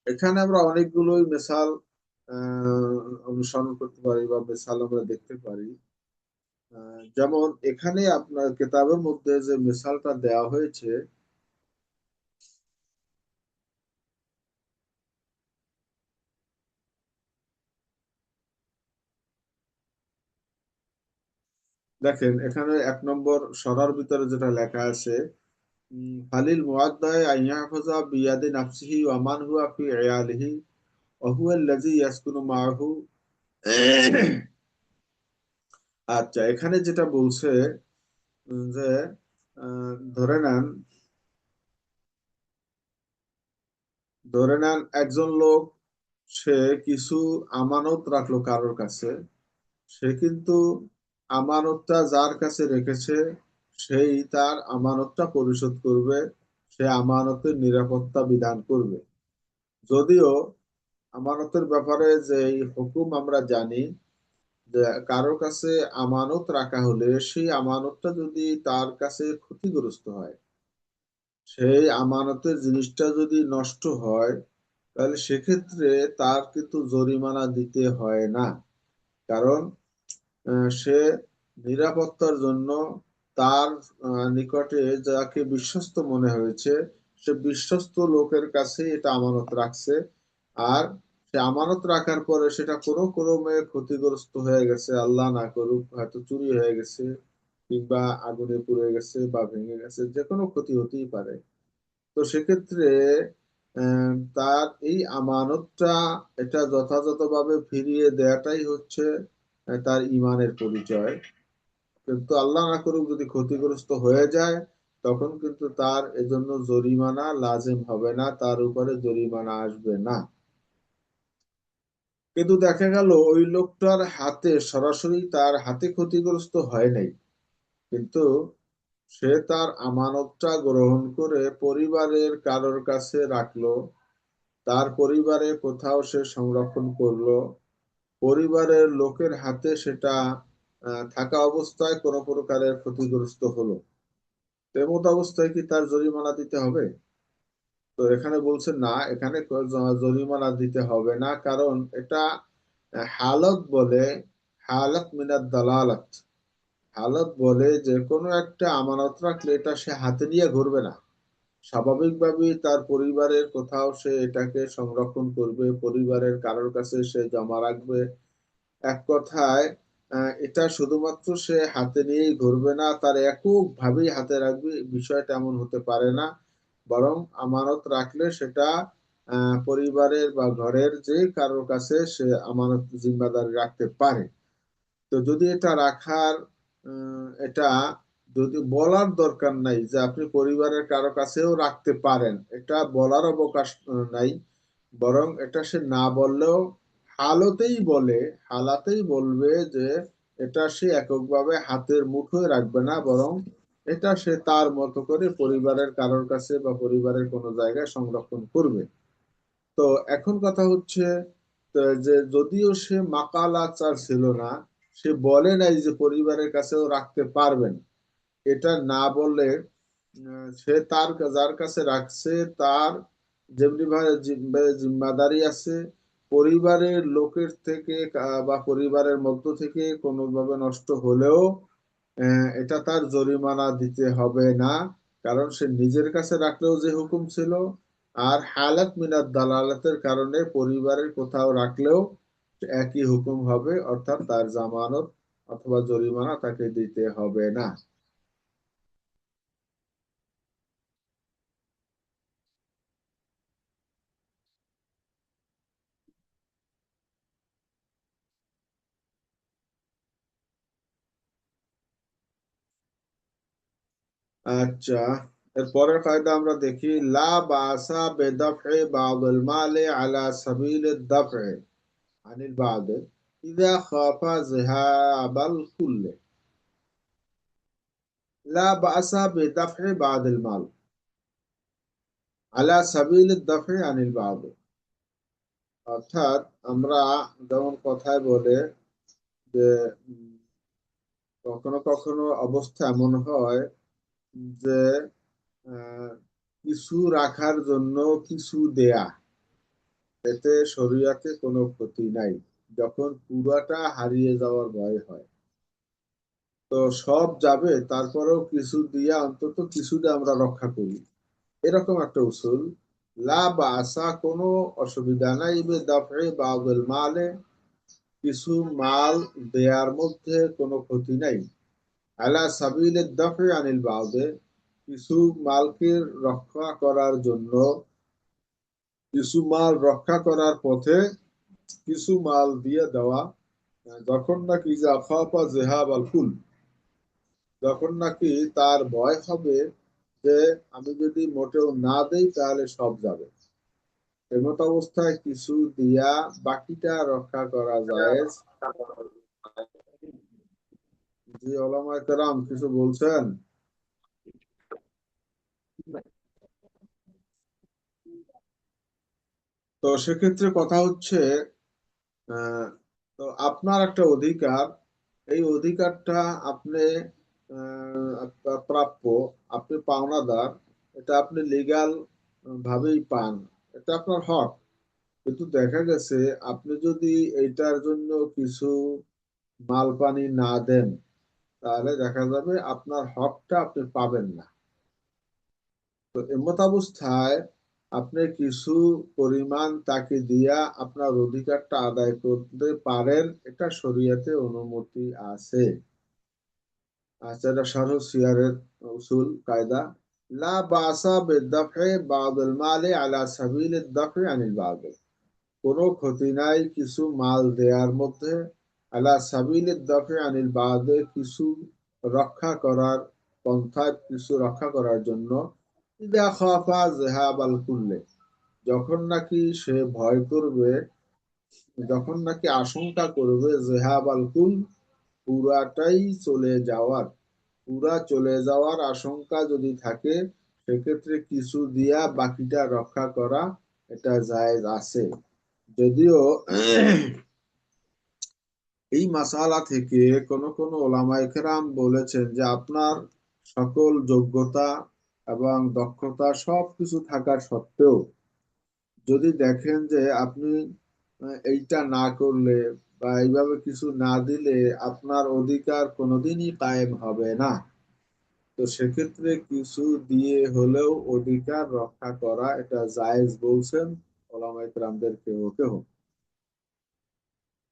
এখানে আমরা অনেকগুলোই মেসাল অনুসরণ করতে পারি বা মেসাল আমরা দেখতে পারি। যেমন এখানে আপনার কেতাবের মধ্যে যে মিসালটা দেওয়া হয়েছে, দেখেন এখানে 1 নম্বর সরার ভিতরে যেটা লেখা আছে, ফালিল মুআদ্দাই আইয়াহফাযা বিয়াদি নাফসিহি ওয়া মান হুয়া ফি ইয়ালিহি ওয়া হুয়া আল্লাযী ইয়াসকুনু মা'আহু। আচ্ছা, এখানে যেটা বলছে যে ধরে নেন, একজন লোক, সে কিছু আমানত রাখলো কারোর কাছে। সে কিন্তু আমানতটা যার কাছে রেখেছে, সেই তার আমানতটা পরিশোধ করবে, সে আমানতের নিরাপত্তা বিধান করবে। যদিও আমানতের ব্যাপারে যে হুকুম আমরা জানি যে কারোর কাছে আমানত রাখা হলে সেই আমানতটা যদি তার কাছে ক্ষতিগ্রস্ত হয়, সেই আমানতের জিনিসটা যদি নষ্ট হয়, তাহলে সেক্ষেত্রে তার কিন্তু জরিমানা দিতে হয় না। কারণ সে নিরাপত্তার জন্য তার নিকটে যাকে বিশ্বস্ত মনে হয়েছে, সে বিশ্বস্ত লোকের কাছে এটা আমানত রাখছে। আর সে আমানত রাখার পরে সেটা কোনো ক্রমে ক্ষতিগ্রস্ত হয়ে গেছে, আল্লাহ না করুক, হয়তো চুরি হয়ে গেছে কিংবা আগুনে পুড়ে গেছে বা ভেঙে গেছে, যে কোনো ক্ষতি হতেই পারে। তো সেক্ষেত্রে তার এই আমানতটা এটা যথাযথভাবে ফিরিয়ে দেওয়াটাই হচ্ছে তার ইমানের পরিচয়। কিন্তু আল্লাহ না করুক যদি ক্ষতিগ্রস্ত হয়ে যায়, তখন কিন্তু তার এজন্য জরিমানা লাজিম হবে না, তার উপরে জরিমানা আসবে না। কিন্তু দেখা গেল ওই লোকটার হাতে সরাসরি তার হাতে ক্ষতিগ্রস্ত হয় নাই, কিন্তু সে তার আমানতটা গ্রহণ করে পরিবারের কারোর কাছে রাখলো, তার পরিবারে কোথাও সে সংরক্ষণ করলো, পরিবারের লোকের হাতে সেটা থাকা অবস্থায় কোনো প্রকারের ক্ষতিগ্রস্ত হলো। এমত অবস্থায় কি তার জরিমানা দিতে হবে? তো এখানে বলছে না, এখানে জরিমানা দিতে হবে না, কারণ এটা হালত বলে, হালত মিনাত দালালাত। হালত বলে যে কোনো একটা আমানত রাখলে এটা সে হাতে নিয়ে ঘুরবে না, স্বাভাবিকভাবেই তার পরিবারের কোথাও সে এটাকে সংরক্ষণ করবে, পরিবারের কারোর কাছে সে জমা রাখবে। এক কথায় এটা শুধুমাত্র সে হাতে নিয়েই ঘুরবে না, তার একক ভাবেই হাতে রাখবে, বিষয়টা এমন হতে পারে না। বরং আমানত রাখলে সেটা পরিবারের বা ঘরের যে কারোর কাছে সে আমানত জিম্মাদারি রাখতে পারে। তো যদি এটা রাখার এটা যদি বলার দরকার নাই যে আপনি পরিবারের কারো কাছেও রাখতে পারেন, এটা বলার অবকাশ নাই। বরং এটা সে না বললেও হালতেই বলে, হালাতেই বলবে যে এটা সে এককভাবে হাতের মুঠোয় রাখবে না, বরং এটা সে তার মতো করে পরিবারের কারোর কাছে বা পরিবারের কোনো জায়গায় সংরক্ষণ করবে। তো এখন কথা হচ্ছে যে যদিও সে মাকালাচার ছিল না, সে বলে নাই যে পরিবারের কাছেও রাখতে পারবেন, এটা না বলে সে তার যার কাছে রাখছে তার যেমনি ভাবে জিম্মাদারি আছে, পরিবারের লোকের থেকে বা পরিবারের মধ্য থেকে কোনোভাবে নষ্ট হলেও এটা তার জরিমানা দিতে হবে না। কারণ সে নিজের কাছে রাখলেও যে হুকুম ছিল, আর হালাত মিনাত দালালাতের কারণে পরিবারের কোথাও রাখলেও একই হুকুম হবে, অর্থাৎ তার জামানত অথবা জরিমানা তাকে দিতে হবে না। আচ্ছা, এর পরের কায়দা আমরা দেখি, লা বাসা বেদাফে বাদুল মালে আলা সাবিল দাফে আনিল বাদ ইদা খাফা যিহাবাল কুল্লে। লা বাসা বেদাফে বাদুল মাল আলা সাবিল দাফে আনিল বাদ। অর্থাৎ আমরা যেমন কথায় বলে যে কখনো কখনো অবস্থা এমন হয় যে আহ, কিছু রাখার জন্য কিছু দেয়া, এতে শরীয়তে কোনো ক্ষতি নাই, যখন পুরাটা হারিয়ে যাওয়ার ভয় হয়। তো সব যাবে তারপরেও কিছু দিয়া অন্তত কিছুটা আমরা রক্ষা করি, এরকম একটা উসুল। লা বা আসা, কোনো অসুবিধা নাই, বে দাফে বাউল মালে, কিছু মাল দেয়ার মধ্যে কোনো ক্ষতি নাই, আলা সাবিল দাফে আনিল বাউদে, কিছু মালকে রক্ষা করার জন্য, কিছু মাল রক্ষা করার পথে কিছু মাল দিয়ে দেওয়া। যখন নাকি জাফাফা জেহাব আল কুল, যখন নাকি তার ভয় হবে যে আমি যদি মোটেও না দেই তাহলে সব যাবে, এমত অবস্থায় কিছু দিয়া বাকিটা রক্ষা করা যায়। জি ওলামায়ে কেরাম কিছু বলছেন? তো সেক্ষেত্রে কথা হচ্ছে তো আপনার একটা অধিকার, এই অধিকারটা আপনি প্রাপ্য, আপনি পাওনাদার, এটা আপনি লিগ্যাল ভাবেই পান, এটা আপনার হক। কিন্তু দেখা গেছে আপনি যদি এইটার জন্য কিছু মাল পানি না দেন, তাহলে দেখা যাবে আপনার হকটা আপনি পাবেন না। তো এমত অবস্থায় আপনি কিছু পরিমাণ তাকে দিয়া আপনার অধিকারটা আদায় করতে পারেন, এটা শরীয়তে অনুমতি আছে। আচ্ছা, এটা শারহ সিয়ারের উসুল কায়দা। লা বাসা বিদ্দাফে বাদুল মালে আলা সাবিল দাফে আনিল বাদ। কোনো ক্ষতি নাই কিছু মাল দেওয়ার মধ্যে, আলা সাবিল দাফে আনিল বাদ, কিছু রক্ষা করার পন্থায়, কিছু রক্ষা করার জন্য। ইদা খাফা যাহাব আল কুল্লে, যখন নাকি সে ভয় করবে, যখন নাকি আশঙ্কা করবে, যাহাব আল কুল, পুরাটাই চলে যাওয়ার, পুরা চলে যাওয়ার আশঙ্কা যদি থাকে, সেক্ষেত্রে কিছু দিয়া বাকিটা রক্ষা করা, এটা জায়েজ আছে। যদিও এই মাসালা থেকে কোন কোন ওলামায়ে কেরাম বলেছেন যে আপনার সকল যোগ্যতা এবং দক্ষতা সবকিছু থাকার সত্ত্বেও যদি দেখেন যে আপনি এইটা না করলে বা এইভাবে কিছু না দিলে আপনার অধিকার কোনোদিনই কায়েম হবে না, তো সেক্ষেত্রে কিছু দিয়ে হলেও অধিকার রক্ষা করা, এটা জায়েজ বলছেন ওলামায়ে কেরামদের কেউ কেউ।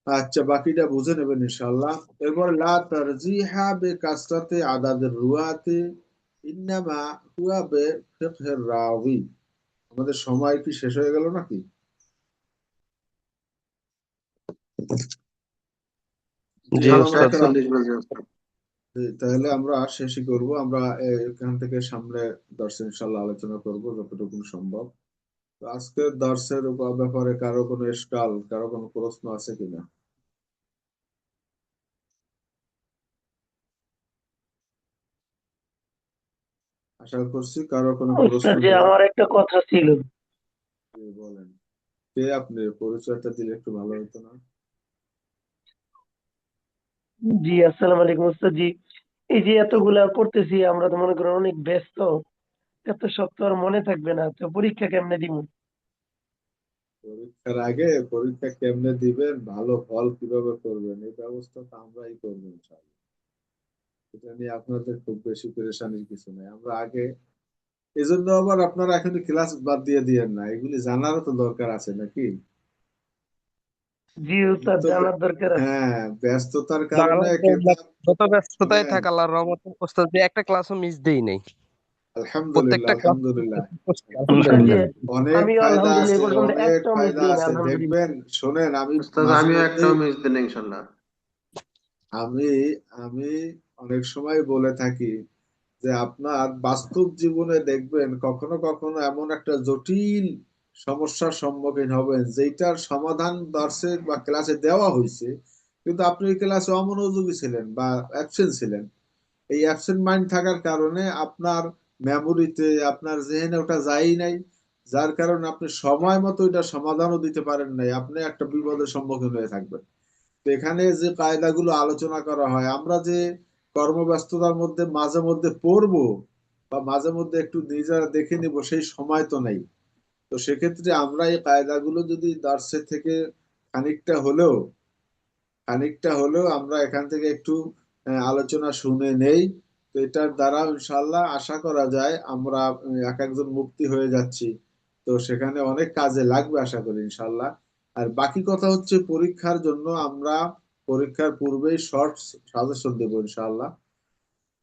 আচ্ছা, বাকিটা বুঝে নেবেন ইনশাআল্লাহ। এরপর লা তারজিহা বে কাসরাতে আদাদের রুয়াতে ইন্নামা হুয়া বে ফিকহের রাওয়ি। আমাদের সময় কি শেষ হয়ে গেল নাকি? জি জি ওলামায়ে ওস্তাদ। কেরাম, 41 বাজে ওস্তাদ। তাহলে আমরা শেষই করব। আমরা এখান থেকে সামনে দর্শন ইনশাআল্লাহ আলোচনা করব যতটুকু সম্ভব। তো আজকের দর্শের ব্যাপারে কারো কোনো ইশকাল, কারো কোনো প্রশ্ন আছে কিনা? আশা করছি কারো কোনো প্রশ্ন ওস্তাদ জি, নেই। আমার একটা কথা ছিল। জি, বলেন। কে আপনি? পরিচয়টা দিলে একটু ভালো হতো না? জি, আসসালামু আলাইকুম ওস্তাদ জি। এই যে এতগুলা পড়তেছি, আমরা তো মনে করেন অনেক ব্যস্ত, এত সব তো আর মনে থাকবে না, তো পরীক্ষা কেমনে দিব? পরীক্ষার আগে পরীক্ষা কেমনে দিবেন, ভালো ফল কিভাবে করবেন, এই ব্যবস্থা তো আমরাই করবো ইনশাআল্লাহ। এটা নিয়ে আপনাদের খুব বেশি পেরেশানির কিছু নেই, আমরা আগে। এই জন্য আবার আপনারা এখন ক্লাস বাদ দিয়ে দিয়েন না, এগুলি জানারও তো দরকার আছে নাকি? জি ওস্তাদ, কিন্তু জানার দরকার আছে। হ্যাঁ, ব্যস্ততার কারণে বাংলাদেশে কেতাব, যত ব্যস্ততায় শুনেন। থাক, আল্লাহর রহমতে ওস্তাদ যে একটা ক্লাসও মিস দেই নাই। আলহামদুলিল্লাহ, প্রত্যেকটা ক্লাস আলহামদুলিল্লাহ। করছি, ওস্তাদ জি, আলহামদুলিল্লাহ। অনেক আমিও ফায়দা আলহামদুলিল্লাহ আছে, এই পর্যন্ত অনেক একটাও মিস ফায়দা দিই না, আছে, আলহামদুলিল্লাহ। দেখবেন। শোনেন, আমি ওস্তাদ মাঝে আমিও মধ্যে, একটাও মিস দিন ইনশাল্লাহ। আমি আমি অনেক সময় বলে থাকি যে আপনার বাস্তব জীবনে দেখবেন কখনো কখনো এমন একটা জটিল সমস্যার সম্মুখীন হবেন যেটার সমাধান দর্শে বা ক্লাসে দেওয়া হয়েছে, কিন্তু আপনি ওই ক্লাসে অমনোযোগী ছিলেন বা অ্যাবসেন্ট ছিলেন। এই অ্যাবসেন্ট মাইন্ড থাকার কারণে আপনার মেমোরিতে, আপনার জেহেনে ওটা যায়ই নাই, যার কারণে আপনি সময় মতো এটা সমাধানও দিতে পারেন নাই, আপনি একটা বিপদের সম্মুখীন হয়ে থাকবেন। তো এখানে যে কায়দাগুলো আলোচনা করা হয়, আমরা যে কর্মব্যস্ততার মধ্যে মাঝে মধ্যে পড়বো বা মাঝে মধ্যে একটু নিজেরা দেখে নিব, সেই সময় তো নেই। তো সেক্ষেত্রে আমরা এই কায়দাগুলো যদি দার্সে থেকে খানিকটা হলেও খানিকটা হলেও আমরা এখান থেকে একটু আলোচনা শুনে নেই, তো এটার দ্বারা ইনশাল্লাহ আশা করা যায় আমরা এক একজন মুক্তি হয়ে যাচ্ছি। তো সেখানে অনেক কাজে লাগবে আশা করি ইনশাল্লাহ। আর বাকি কথা হচ্ছে, পরীক্ষার জন্য আমরা পরীক্ষার পূর্বেই শর্ট সাজেশন দেবো ইনশাল্লাহ।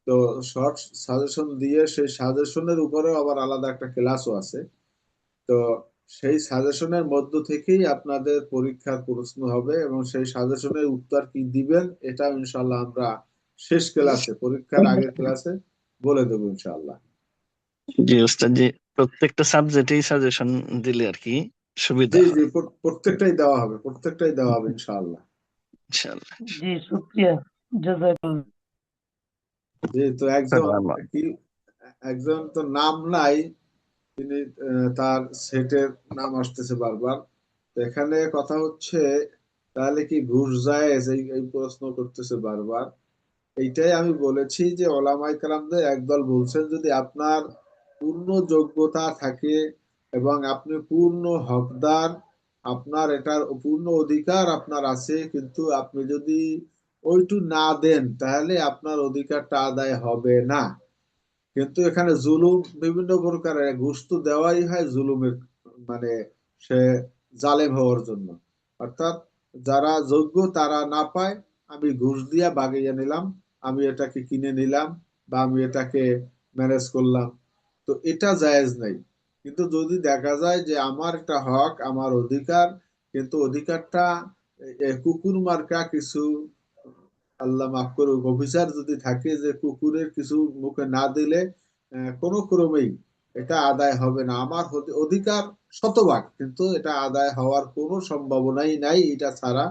তো শর্ট সাজেশন দিয়ে সেই সাজেশনের উপরেও আবার আলাদা একটা ক্লাসও আছে। তো সেই সাজেশনের মধ্য থেকেই আপনাদের পরীক্ষার প্রশ্ন হবে এবং সেই সাজেশনের উত্তর কি দিবেন, এটা ইনশাল্লাহ আমরা শেষ ক্লাসে, পরীক্ষার আগের ক্লাসে বলে দেবো ইনশাল্লাহ। জি ওস্তাদ জি, প্রত্যেকটা সাবজেক্টেই সাজেশন দিলে আর কি সুবিধা জি জি, হয়। প্রত্যেকটাই দেওয়া হবে, প্রত্যেকটাই দেওয়া হবে ইনশাল্লাহ। ইনশাআল্লাহ। জি, শুক্রিয়া, জাযাকাল্লাহ। জি, তো একজন সালাম। কি, একজন তো নাম নাই, তিনি তার সেটের নাম আসতেছে বারবার। তো এখানে কথা হচ্ছে, তাহলে কি ঘুষ জায়েজ? এই প্রশ্ন করতেছে বারবার। এইটাই আমি বলেছি যে ওলামায়ে কেরামদের একদল বলছেন যদি আপনার পূর্ণ যোগ্যতা থাকে এবং আপনি পূর্ণ হকদার, আপনার এটার পূর্ণ অধিকার আপনার আছে, কিন্তু আপনি যদি ওইটু না দেন তাহলে আপনার অধিকারটা আদায় হবে না। কিন্তু এখানে জুলুম বিভিন্ন প্রকারের, ঘুষ তো দেওয়াই হয় জুলুমের, মানে সে জালেম হওয়ার জন্য। অর্থাৎ যারা যোগ্য তারা না পায়, আমি ঘুষ দিয়া বাগিয়ে নিলাম, আমি এটাকে কিনে নিলাম, বা আমি এটাকে ম্যানেজ করলাম, তো এটা জায়েজ নাই। কিন্তু যদি দেখা যায় যে আমার একটা হক, আমার অধিকার, কিন্তু অধিকারটা কুকুর মার্কা কিছু, আল্লাহ মাফ করুক, অফিসার যদি থাকে যে কুকুরের কিছু মুখে না দিলে কোনো ক্রমেই এটা আদায় হবে না, আমার অধিকার শতভাগ, কিন্তু এটা আদায় হওয়ার কোনো সম্ভাবনাই নাই এটা ছাড়া,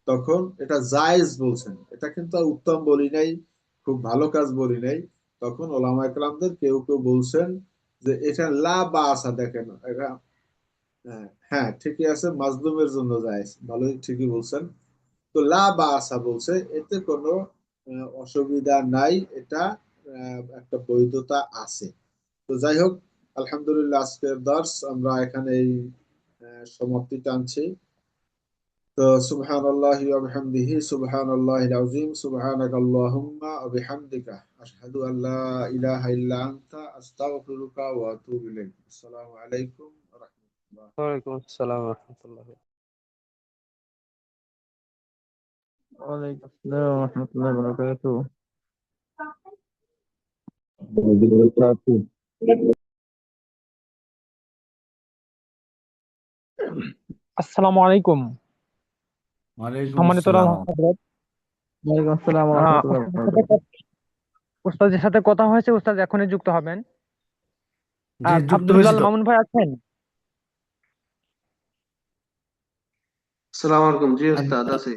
তখন এটা জায়েজ বলছেন। এটা কিন্তু আর উত্তম বলি নাই, খুব ভালো কাজ বলি নাই। তখন ওলামায়ে কেরামদের কেউ কেউ বলছেন যে এটা লা বা আসা, দেখেন এটা, হ্যাঁ হ্যাঁ, ঠিকই আছে, মাজলুমের জন্য জায়েজ, ভালোই ঠিকই বলছেন। তো লা বা আসা বলছে, এতে কোনো অসুবিধা নাই, এটা একটা বৈধতা আছে। তো যাই হোক, আলহামদুলিল্লাহ আজকের দর্স আমরা এখানেই সমাপ্তি টানছি। তো সুবহানাল্লাহি ওয়া বিহামদিহি সুবহানাল্লাহিল আযীম সুবহানাকাল্লাহুম্মা ওয়া বিহামদিকা আশহাদু আল লা ইলাহা ইল্লা আনতা আস্তাগফিরুকা ওয়া আতুবু ইলাইক। আসসালামু আলাইকুম ওয়া রাহমাতুল্লাহ। ওয়ালাইকুম আসসালাম রহমতুল্লাহ। ওয়ালাইকুম আসসালাম ওয়া রাহমাতুল্লাহি ওয়া বারাকাতুহু। আসসালামু আলাইকুম ওয়ালাইকুম সম্মানিত আসসালাম। হযরত। ওয়ালাইকুম আসসালাম ওয়া রাহমাতুল্লাহি ওয়া বারাকাতুহু। উস্তাদের সাথে কথা হয়েছে, উস্তাদ এখনই যুক্ত হবেন। জি, যুক্ত হয়েছি আব্দুল্লাহ তো। মামুন ভাই আছেন? আসসালামু আলাইকুম। জি ওস্তাদ আচ্ছা, আছে।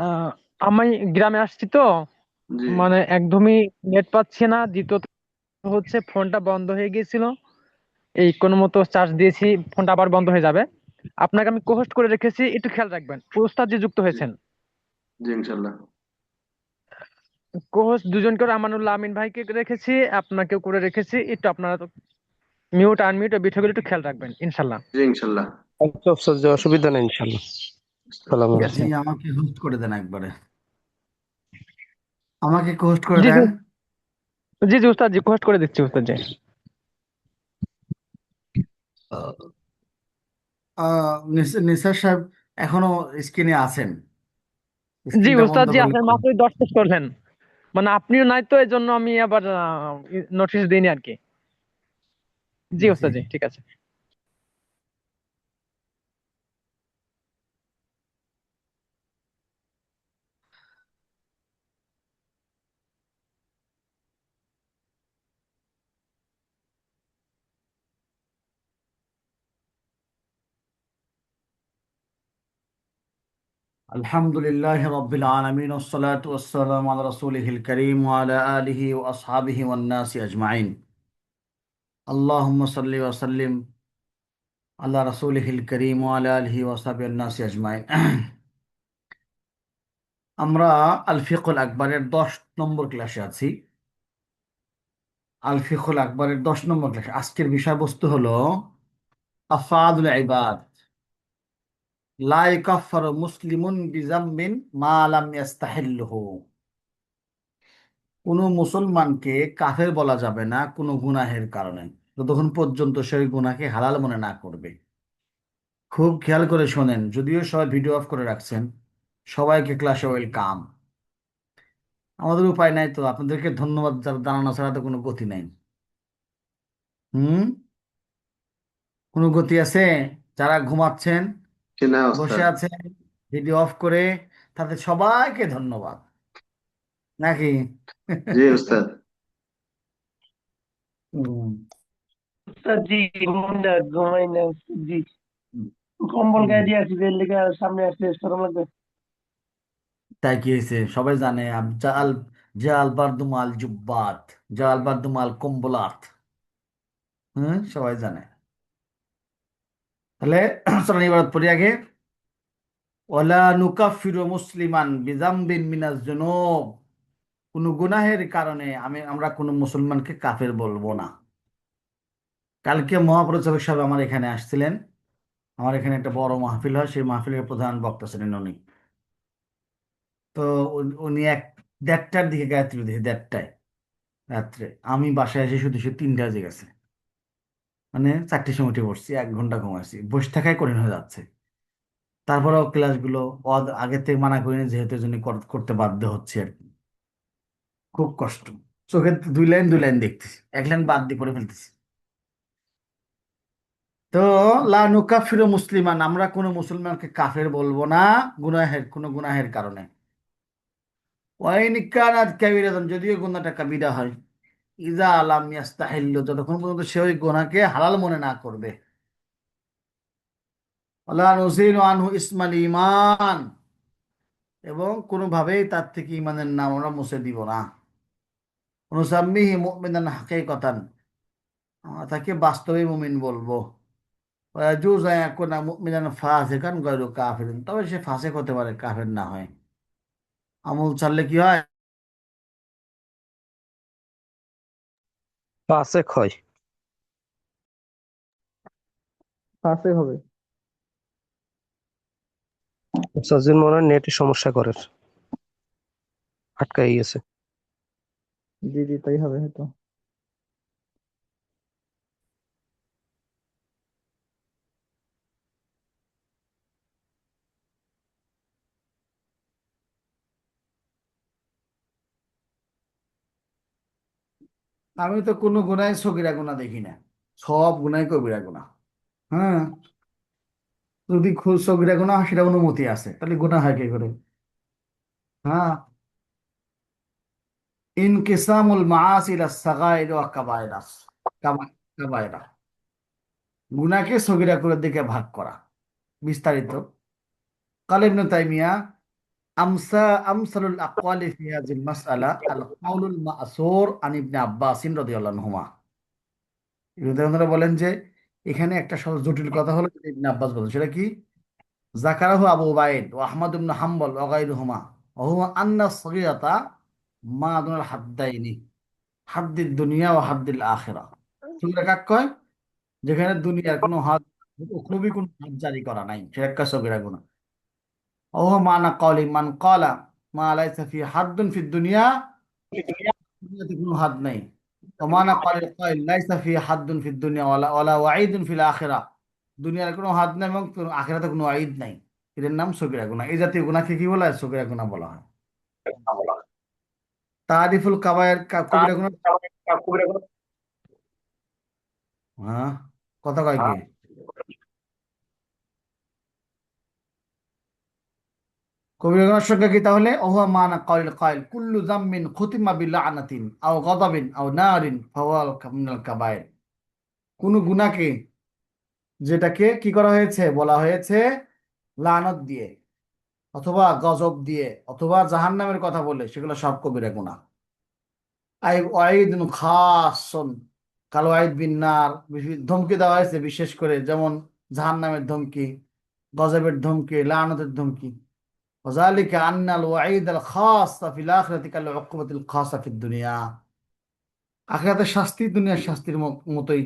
আহ, আমি গ্রামে আসছি তো, জি মানে একদমই নেট পাচ্ছি না। দ্বিতীয়ত হচ্ছে ফোনটা বন্ধ হয়ে গিয়েছিল, এই কোনো মতো চার্জ দিয়েছি, ফোনটা আবার বন্ধ হয়ে যাবে। আপনাকে আমি কোহোস্ট করে রেখেছি, একটু খেয়াল রাখবেন। উস্তাদ যে যুক্ত জি হয়েছেন, জি ইনশাল্লাহ। কোহোস্ট দুজন করে আমানুল্লাহ আমিন ভাইকে রেখেছি, আপনাকেও করে রেখেছি। একটু আপনারা মিউট আনমিউট এই বিষয়গুলো একটু খেয়াল রাখবেন ইনশাল্লাহ। জি ইনশাল্লাহ। আচ্ছা আফসোস, যে অসুবিধা নেই ইনশাল্লাহ। সালাম ঠিক জি আছে। আলাইকুম। আমাকে হোস্ট করে দেন একবারে, আমাকে হোস্ট করে জি জি দেন। জি জি উস্তাদ জি, কোহোস্ট করে দিচ্ছি উস্তাদ জি। নিসার সাহেব এখনো স্ক্রিনে আছেন? জি স্ক্রিনটা উস্তাদ বন্ধ জি, করলে আপনি মাত্রই 10 শেষ করলেন। মানে আপনিও নাই তো, এই জন্য আমি আবার নোটিশ দিইনি আর কি। জি জি। উস্তাদ জি, ঠিক আছে। আলহামদুলিল্লাহ রাব্বিল আলামিন ওয়াসসালাতু ওয়াসসালামু আলা রাসূলিহিল কারীম ওয়া আলা আলিহি ওয়া আসহাবিহি ওয়ান নাসি আজমাইন। আল্লাহুম্মা সাল্লি ওয়া সাল্লিম আলা রাসূলিহিল কারীম ওয়া আলা আলিহি ওয়া আসহাবিহি ওয়ান নাসি আজমাইন। আমরা আল ফিকহুল আকবরের 10 নম্বর ক্লাসে আছি। আল ফিকহুল আকবরের 10 নম্বর ক্লাস। আজকের বিষয়বস্তু হলো আফআদুল ইবাদ। লা ইকাফফারু মুসলিমুন বিযামবিন মা লাম ইয়াস্তাহিল্লুহু। কোনো মুসলমানকে কাফের বলা যাবে না কোনো গুনাহের কারণে, যতক্ষণ পর্যন্ত সেই গুনাহকে হালাল মনে না করবে। খুব খেয়াল করে শোনেন, যদিও সবাই ভিডিও অফ করে রাখছেন। সবাইকে ক্লাসে ওয়েলকাম। আমাদের উপায় নাই তো, আপনাদেরকে ধন্যবাদ জানানো ছাড়া তো কোনো গতি নাই। হুম, কোনো গতি আছে? যারা ঘুমাচ্ছেন, জি না বসে ওস্তাদ। আছেন ভিডিও অফ করে, তাদের সবাইকে ধন্যবাদ, নাকি? জি ওস্তাদ। হুম, উস্তাদ জি, ঘুমাই না ঘুমাই না উস্তাদ জি, কম্বল হুম। গায়ে দিয়ে আছি, এর লেগে সামনে আসলে শরম লাগবে। তাই কি হয়েছে? সবাই জানে জাল, জাল বারদুমাল জুব্বাত, জাল বারদুমাল কম্বলাত। সবাই জানে। তাহলে চলেন এবার পড়ি আগে। ওয়ালা নুকাফিরু মুসলিমান বিযামবিন মিনাজ যুনুব, কোনো গুনাহের কারণে আমরা কোনো মুসলমানকে কাফের বলবো না। কালকে মহাপ্রচারক সাহেব আমার এখানে আসছিলেন। আমার এখানে একটা বড় মাহফিল হয়, সেই মাহফিলের প্রধান বক্তা ছিলেন উনি। তো উনি 1:30টার দিকে গায়ত্রী দিয়েছে, 1:30টায় রাত্রে। আমি বাসায় এসে শুধু শুধু 3টা বেজে গেছে, মানে 4টের সময় উঠে পড়ছি, 1 ঘন্টা ঘুমাইছি, বসে থাকাই কঠিন হয়ে যাচ্ছে। তারপরেও ক্লাসগুলো আগে থেকে মানা করিনি, যেহেতু জন্য করতে বাধ্য হচ্ছে আর কি। খুব কষ্ট, চোখে 2 লাইন 2 লাইন দেখতেছি, 1 লাইন বাদ দিয়ে পড়ে ফেলতেছি। তো লা নুকাফিরু মুসলিমান, আমরা কোনো মুসলমানকে কাফের বলবো না কোনো গুনাহের কারণে। ওয়াইন কানাত কাবীরাতান, যদিও গুনাহটা কাবীরা হয়। ইজা লাম ইয়াস্তাহিল্লু, যতক্ষণ পর্যন্ত সে ওই গুনাহকে হালাল মনে না করবে। ওয়ালা নুযিলু আনহু ইসমাল ঈমান, এবং কোনোভাবেই তার থেকে ঈমানের নাম আমরা মুছে দিব না। নুসাম্মিহি মুমিনান হাকীকাতান, আমরা তাকে বাস্তবে মুমিন বলবো। ওয়ায়াজুযু আন ইয়াকুনা মুমিনান ফাসিকান গায়রু কাফিরিন, তবে সে ফাসিক হতে পারে, কাফের না হয়। আমল ছাড়লে কি হয়? ফাসেক হয়। পাশে হবে। সাজিন মনে হয় নেটে সমস্যা করে, আটকাই গেছে। জি জি, তাই হবে হয়তো। আমি তো কোনো গুনায় সগীরা গুনাহ দেখি না, সব গুনায় কবিরা গুনাহ। হ্যাঁ, যদি সগীরা গুনাহ হয়, সেটা অনুমতি আছে, তাহলে গুনাহ হয় কি করে? হ্যাঁ, ইনকিসামুল মাআসি ইলা সাগাইর ওয়া কাবায়রাস, কাবায়রা, গুনাহকে সগীরা গুনার দিকে ভাগ করা। বিস্তারিত قال ابن তাইমিয়া আমসালুল আকওয়ালি ফি হাযিল মাসআলা আল কাউলুল মা'সুর আন ইবনে আব্বাস রাদিয়াল্লাহু আনহুমা। ইবনে বলেন যে এখানে একটা সহজ জটিল কথা হলো, যেটা ইবনে আব্বাস বলেন, সেটা কি? যাকারাহু আবু উবাইদ ওয়া আহমদ ইবনে হাম্বল ওয়া গায়রুহুমা, ওয়া হুয়া আন্না সগীরাতা মা দুনাল হাদ্দাইনি, হাদ্দিদ দুনিয়া ওয়া হাদ্দিল আখিরা। সগীরা কাকে কয়? যেখানে দুনিয়ার কোনো হাদ, উখরবি কোনো হাদ জারি করা নাই, সেটা একটা সগীরা গুনাহ। ও মানা কওলি মান ক্বালা মা লাইসা ফি হাদ্দুন ফিদ দুনিয়া, দুনিয়াতে কোনো হাদ নাই। ও মানা কওলি কাইল লাইসা ফি হাদ্দুন ফিদ দুনিয়া ওয়ালা ওয়ালা ওয়াঈদুন ফিল আখিরা, দুনিয়ার কোনো হাদ নাই এবং আখিরাতে কোনো ওয়াঈদ নাই। এর নাম সগীরা গুনাহ। এই জাতীয় গুনাহকে কি বলা হয়? সগীরা গুনাহ বলা হয়। তারিফুল কাবায়ের, কবিরা গুনাহ। হ্যাঁ, কথা কয় কি? কবিরা গুনার সংজ্ঞা কি তাহলে? ওহুয়া মানা কাউলিল কাইল কুল্লু যামমিন খুতিমা বিলাআনাতিন আও গাদাবিন আও নারিন ফাওয়াল মিনাল কাবায়ের, কোন গুনাহকে যেটাকে কি করা হয়েছে, বলা হয়েছে লানত দিয়ে অথবা গজব দিয়ে অথবা জাহান্নামের কথা বলে, সেগুলো সব কবিরা গুনাহ। আই ওয়াইদুন খাসুন কাল ওয়াইদ বিন নার, ধমকি দেওয়া হয়েছে বিশেষ করে, যেমন জাহান্নামের ধমকি, গজবের ধমকি, লানতের ধমকি। وذلك أن الوعيد الخاص في الآخرة كالعقوبة الخاصة في الدنيا, আখিরাতের শাস্তি দুনিয়ার শাস্তির মতোই।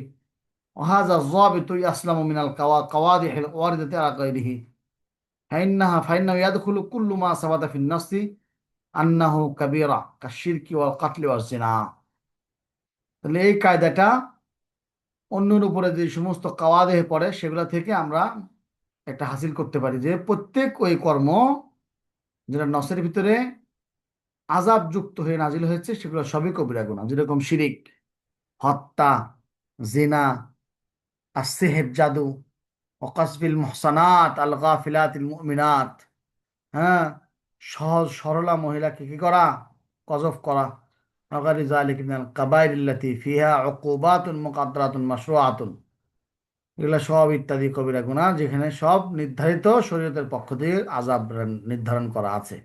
وهذا الضابط أسلم من القوادح الواردة على غيره فإنه يدخل كل ما ثبت في النص أنه كبيرة كالشرك والقتل والزنا। তাহলে এই কায়দাটা অন্যের উপরে যে সমস্ত কাওয়াদেহ পড়ে, সেগুলো থেকে আমরা একটা হাসিল করতে পারি যে প্রত্যেক ওই কর্ম যেটা নসের ভিতরে আযাব যুক্ত হয়ে নাজিল হয়েছে, সেগুলো সবই কবিরা গুনাহ। যেরকম শিরিক, হত্যা, জিনা, আসসিহর, জাদু, ওয়াকাসফিল মুহসানাত আল গাফিলাতিল মুমিনাত, হ্যাঁ, সহজ সরলা মহিলাকে কি করা, কযফ করা। ওয়াগারি যালিকা মিনাল কাবাইরিল্লাতি ফিহা উকুবাতুন মুকাদ্দারাতুন মাশরুআতুন, এগুলা সব ইত্যাদি কবিরা গুনাহ, যেখানে সব নির্ধারিত শরীয়তের পক্ষ থেকে আযাব নির্ধারণ করা আছে।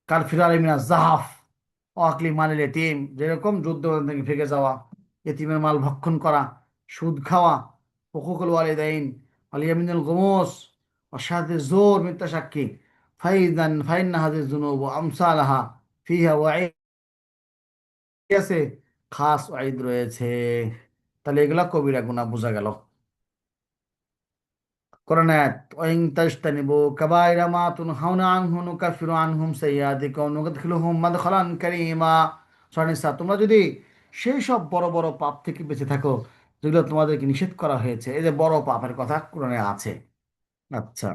কাল ফিরারি মিনাজ জাহাফ ও আকলি মালিল এতিম, যেরকম যুদ্ধ থেকে ভেগে যাওয়া, এতিমের মাল ভক্ষণ করা, সুদ খাওয়া, হুকুকুল ওয়ালিদাইন, আল ইয়ামিনুল গুমুস, অসাথে জোর মিথ্যা সাক্ষী ফাইন্না হাদিস যুনুব আমসালাহা ফিহা ওয়াঈদ আছে, খাস ওয়াঈদ রয়েছে। তাহলে এগুলা কবিরা গুনাহ বোঝা গেল। কোরআন আয়াত ওয়াইন তাজতানিবু কাবাইরা মা তুনহাউনা আনহু নুকাফিরু আনহুম সাইয়্যাতিকুম ওয়া নুদখিলুহুম মাদখালান কারীমা। সূরা নিসা, তোমরা যদি সেই সব বড় বড় পাপ থেকে বেঁচে থাকো যেগুলো তোমাদেরকে নিষেধ করা হয়েছে, এই যে বড় পাপের কথা কোরআনে আছে। আচ্ছা,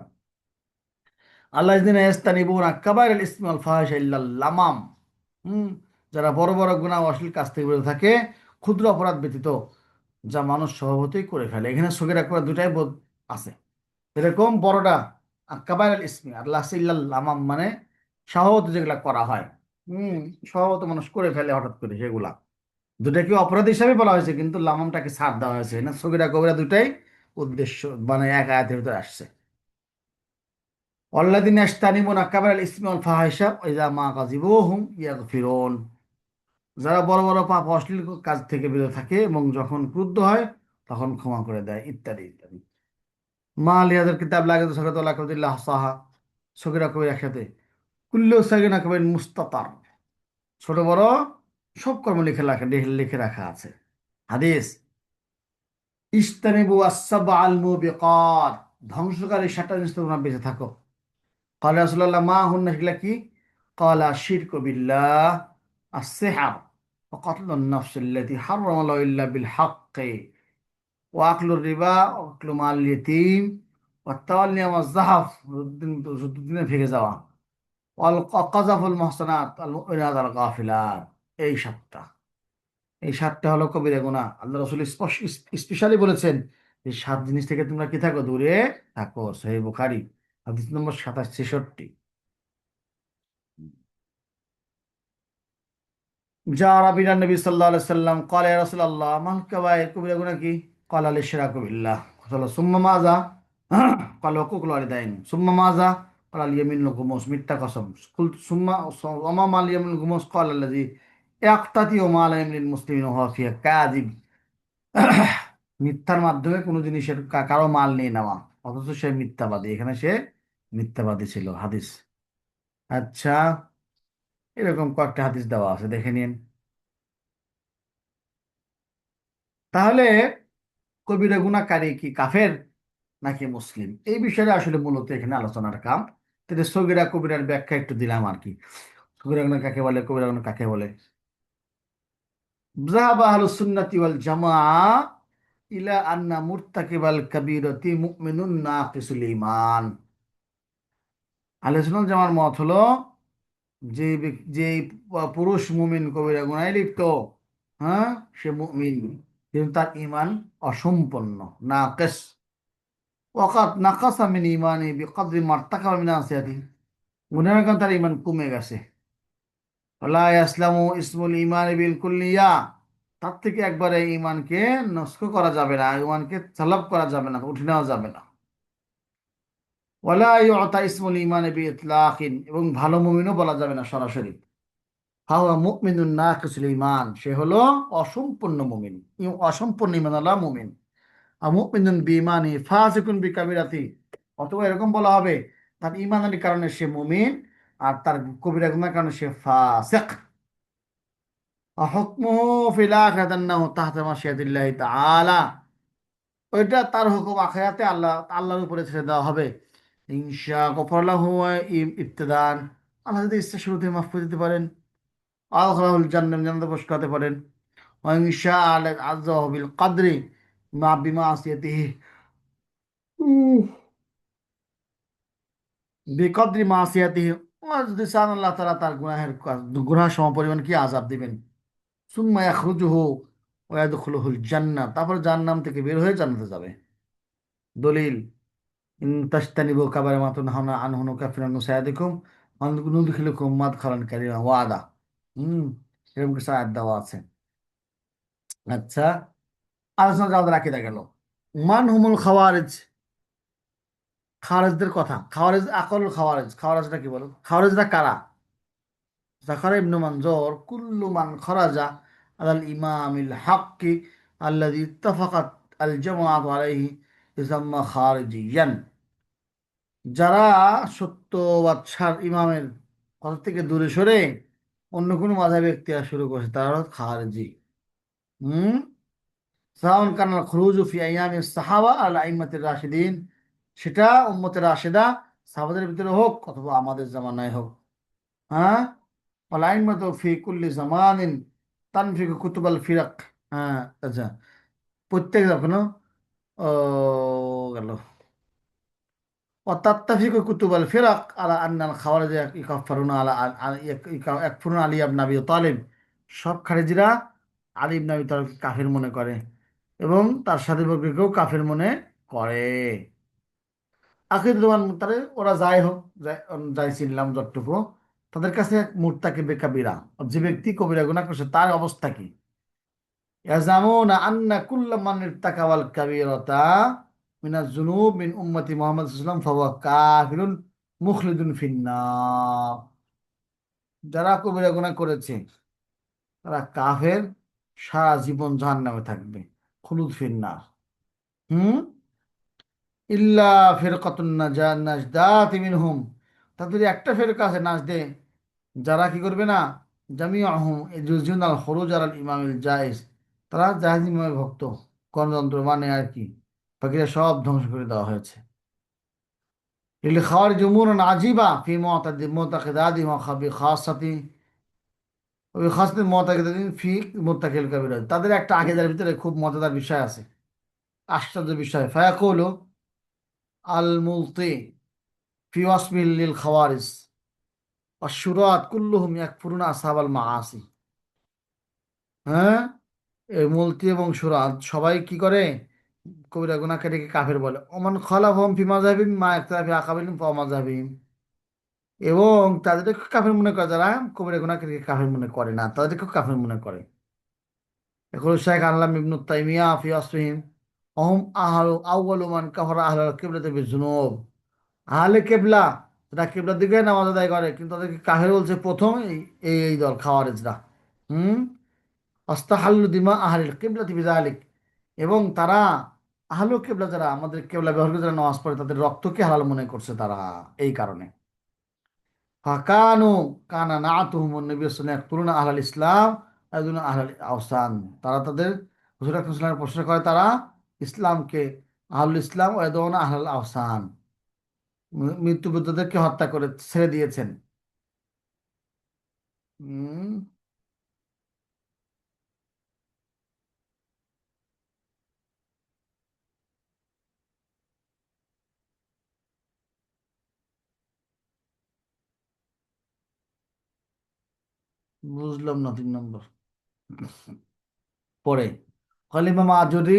আল্লাযিনা ইয়াজতানিবুনা কাবাইরাল ইসমি ওয়াল ফাহিশা ইল্লাল লামাম। হুম, যারা বড় বড় গুনাহ ও অশ্লীল কাজ থেকে বিরত থাকে, ক্ষুদ্র অপরাধ ব্যতীত, যা মানুষ স্বভাবতই করে ফেলে। এখানে সগীরা করা দুটাই বোধ আছে। এরকম বড়টা কাবাইরাল ইসমি, আর লাসে ইল্লাল লামাম মানে স্বভাবত যেগুলা করা হয়, হুম, স্বভাবত মানুষ করে ফেলে হঠাৎ করে, সেগুলা দুটাকে অপরাধ হিসাবে বলা হয়েছে, কিন্তু লামামটাকে ছাড় দেওয়া হয়েছে না। সগীরা কবিরা দুটাই উদ্দেশ্য মানে এক আয়াতের ভিতরে আসছে। অল্লাযিনা ইয়াজতানিবুনা কাবাইরাল ইসমি ওয়াল ফাহিশা ওয়া ইযা মা গাযিবুহুম ইয়াগফিরুন। যারা বড় বড় পাপ অশ্লীল কাজ থেকে বিরত থাকে এবং যখন ক্রুদ্ধ হয় তখন ক্ষমা করে দেয়, ইত্যাদি ইত্যাদি। মা লিহাদের কিতাব লাগে তো সকাত আল্লাহ সাহা, সগীরা কবির একসাথে। কুল্লু সাগিনা কবির মুস্তাতার, ছোট বড় সব কর্ম লিখে রাখা আছে। হাদিস ইজতানিবু আস-সাবআল মুবিকাত, ধ্বংসকারী 7টা জিনিস থেকে তোমরা বেঁচে থাকো। ক্বালা রাসূলুল্লাহ মা হুন্না, সেগুলা কি? ক্বালা শিরকু বিল্লাহ, আস-সিহর, ওয়া কাতলুন নাফস আল্লাতী হারামাল্লাহু ইল্লা বিল হাক্কি, ওয়া আকলুর রিবা, ওয়া আকলু মাল ইয়াতীম, ওয়া তাওয়াল্লি ওয়া যাহফ, যুদ্ধদিনে ভেগে যাওয়া, ওয়াল কাযাফুল মুহসানাত আল মুমিনাত আল গাফিলাত। এই 7টা, এই 7টা হলো কবিরা গুনাহ। আল্লাহ রাসূল স্পেশালি বলেছেন এই 7 জিনিস থেকে তোমরা কি থাকো? দূরে থাকো। সহিহ বুখারী হাদিস নম্বর 27-66। যারা বিনা নবী সাল্লাল্লাহু আলাইহি সাল্লাম ক্বালা ইয়া রাসূলুল্লাহ মাল কাবায়ের, কবিরা গুনাহ কি? ক্বালা আল ইশরাকু বিল্লাহ, ক্বালা সুম্মা মাযা, ক্বালা হুকুকুল ওয়ালিদাইন, সুম্মা মাযা, ক্বালা আল ইয়ামিনুল গুমুস, মিথ্যা কসম। কুল সুম্মা ওমা মাল ইয়ামিনুল গুমুস, ক্বালা আল্লাযী ইয়াক্তাতিউ মাল ইয়ামিনুল মুসলিমিন ওয়া ফিয়া কাযিব। মিথ্যার মাধ্যমে কোনো জিনিসের কারো মাল নিয়ে নেওয়া, অথচ সে মিথ্যাবাদী। এখানে সে মিথ্যাবাদী ছিল। হাদিস। আচ্ছা, এরকম কয়েকটা হাদিস দেওয়া আছে, দেখে নিন। তাহলে কবিরা গুনাহকারী কি কাফের নাকি মুসলিম, এই বিষয়ে আসলে মূলত এখানে আলোচনার কাম। তাহলে সগীরা কবিরার ব্যাখ্যা একটু দিলাম আর কি। সগীরা গুনাহ কাকে বলে, কবিরা গুনাহ কাকে বলে? যাহাবা আহলুস সুন্নাতি ওয়াল জামাআ ইলা আন্না মুরতাকিবাল কাবীরাতি মুমিনুন নাকিসুল ঈমান। আহলে সুন্নাত জামার মত হলো যে পুরুষ মুমিন কবিরা গুনাহে লিপ্ত, হ্যাঁ, সে মুমিন, কিন্তু তার ঈমান অসম্পন্ন, নাকিস। ওয়াকাত নাকাসা মিন ঈমানি বিকদরি মারতাকাবা মিন আসিয়াতি, গুনাহের কারণে তার ঈমান কমে গেছে। ওয়ালা ইয়াসলামু ইসমুল ঈমান বিল কুল্লিয়া, তার থেকে একবারে ঈমানকে নস্খ করা যাবে না, ঈমানকে সালাব করা যাবে না, উঠে নেওয়া যাবে না। ওয়ালা ইউতা ইসমুল ঈমান বিইতলাকিন, এবং ভালো মুমিনও বলা যাবে না সরাসরি। হাওয়া মুমিনুন নাকিসুল ঈমান, সে হলো অসম্পূর্ণ মুমিন, অসম্পূর্ণ ঈমানওয়ালা মুমিন। আর মুমিনুন বিঈমানি ফাসিকুন বিকাবিরাতি, অথবা এরকম বলা হবে তার ঈমানের কারণে সে মুমিন, আর তার কবিরা গুনাহের কারণে সে ফাসিক। হুকমুহু ফিল আখিরাতি আন্নাহু তাহতা মাশিয়াতিল্লাহি তাআলা, ওইটা তার হুকুম আখিরাতে আল্লাহর উপরে ছেড়ে দেওয়া হবে। ইনশা গফার লাহু ইবতিদান, আল্লাহ যদি ইচ্ছা শুরুতে মাফ করে দিতে পারেন, আদখালাহুল জান্নাতে প্রবেশ করাতে পারেন। ওয়া ইনশা আযাহু বিল কদরি মা বিমাসিয়াতিহি, বিকদরি মাসিয়াতিহি, যদি চান আল্লাহ তাআলা তার গুনাহ সমপরিমাণ কি আযাব দিবেন। সুম্মা ইয়াখরুজুহু ওয়া ইয়াদখুলুহুল জান্নাহ, তারপর জাহান্নাম থেকে বের হয়ে জান্নাতে যাবে। দলিল ইন তাজতানিবু কাবাইরা মা তুনহাউনা আনহু নুকাফির আনহুম সাইয়্যাতিকুম ওয়া নুদখিলুকুম মাদখালান কারীমা, ওয়াদা। হুম, এরকম কিছু আয়াত দেওয়া আছে। আচ্ছা, আলোচনা যাওয়া রাখি গেল। মান হুমুল খাওয়ারিজ, খাওয়ারিজদের কথা। খাওয়ারিজ আকল খাওয়ারিজ, খাওয়ারিজটা কি বলো? খাওয়ারিজরা কারা? যাকারা ইবনু মানজুর কুল্লু মান খারাজা আলাল ইমামিল হাক্কি আল্লাযী ইত্তাফাকাত আল জামাআতু আলাইহি ইউসাম্মা খারিজিয়ান। যারা সত্য বাদশার ইমামের কথা থেকে দূরে সরে অন্য কোনো মাযহাবে ইখতিয়ার শুরু করেছে তারা হলো খারিজি। হুম সাওয়ান কানাল খুরুজু ফি আইয়ামি সাহাবা আল আইম্মাতির রাশিদিন, সেটা উম্মতের রাশেদা সাহাবাদের ভিতরে হোক অথবা আমাদের জামানায় হোক। হ্যাঁ আল আইম্মাতু ফি কুল্লি জামানিন তানফিকু কুতুবাল ফিরাক। হ্যাঁ আচ্ছা, প্রত্যেক যখন ও গেল وتتفق كتب الفرق على أن الخوارج يكفرون يكفرون علي بن أبي طالب। সব খারিজিরা আলী ইবনে আবি তালিবকে কাফির মনে করে এবং তার সাথে বর্গকেও কাফির মনে করে। আখির জমান তারে ওরা যাই হোক, যাই চিনলাম যতটুকু, তাদের কাছে মুরতাকিবে কাবিরা, যে ব্যক্তি কবিরা গুনাহ করছে তার অবস্থা কি? ইয়াজামুনা আন্না কুল্লা মান ইরতাকাবাল কাবীরাতা মিনাজ যুনুব মিন উম্মতি মুহাম্মদ সাল্লাল্লাহু আলাইহি ওয়াসাল্লাম ফাহুয়া কাফিরুন মুখলিদুন ফিন্নার। যারা কবিরা গুনাহ করেছে তারা কাফের, সারা জীবন জাহান্নামে থাকবে, খুলুদ ফিন্নার। হুম ইল্লা ফিরকাতুন নাজদাতি মিনহুম, তাদের একটা ফেরকা আছে নাজদে, যারা কি করবে না, জামিউহুম ইজুজুন আল খুরুজ আল ইমামিল জায়েজ, তারা জায়েজ ইমামের ভক্ত, গণতন্ত্র মানে আর কি, বাকিরা সব ধ্বংস করে দেওয়া হয়েছে। এগুলি খাওয়ার জমুন আজিবা ফি মুতাকিদাদি খাবি খাসাতি ওই খাসতি মুতাকিদাদিন ফি মুত্তাকিল কাবিরা, তাদের একটা আকীদার ভিতরে খুব মজাদার বিষয় আছে, আশ্চর্য বিষয়। ফায়াকুলু আল মুলতি ফি ওয়াসমিল লিল খাওয়ারিজ আশ-শুরাত কুল্লুহুম ইয়াকফুরুনা আসহাবাল মাআসি। হ্যাঁ এই মুলতি এবং সুরাত সবাই কি করে, কবিরা গুনাহকারীকে কাফের বলে। ওমান খালাফহুম ফি মাযহাবিহিম মা ইখতিলাফি আকাবিলিহিম ফাহুয়া মাযহাবিহিম, এবং তাদেরকে কাফের মনে করে, যারা কবিরা গুনাহকারীকে কাফের মনে করে না তাদেরকে কাফের মনে করে। এখন শেখ আল্লাম ইবনু তাইমিয়া ফি আসফিহিম অহুম আউয়ালু মান কাফারা আহলাল কিবলাতি বিযুনুব, আহলে কিবলা যারা কিবলার দিকে নামাজ আদায় করে কিন্তু তাদেরকে কাফের বলছে প্রথম এই দল খাওয়ারিজরা। হুম আস্তাহাল্লু দিমা আহলিল কিবলাতি বিযালিক, এবং তারা আহলু কিবলা যারা আমাদের কিবলা ব্যবহার করে যারা নামাজ পড়ে তাদের রক্তকে হালাল মনে করছে তারা, এই কারণে। ফাকানু কানা নাআতুহুম নবী সাল্লাল্লাহু আলাইহি ওয়াসাল্লাম ইয়াকতুলুনা আহলাল ইসলাম আয়াদুনা আহলাল আওসান, তারা তাদের হুজুর আকরাম সাল্লাল্লাহু আলাইহি ওয়াসাল্লামের প্রশ্ন করে, তারা ইসলামকে আহলুল ইসলাম ওয়ায়াদুনা আহলাল আওসান, মৃত্যুবৃদ্ধদেরকে হত্যা করে ছেড়ে দিয়েছেন। হুম বুঝলাম না 3 নম্বর পরে قال الإمام আজুরি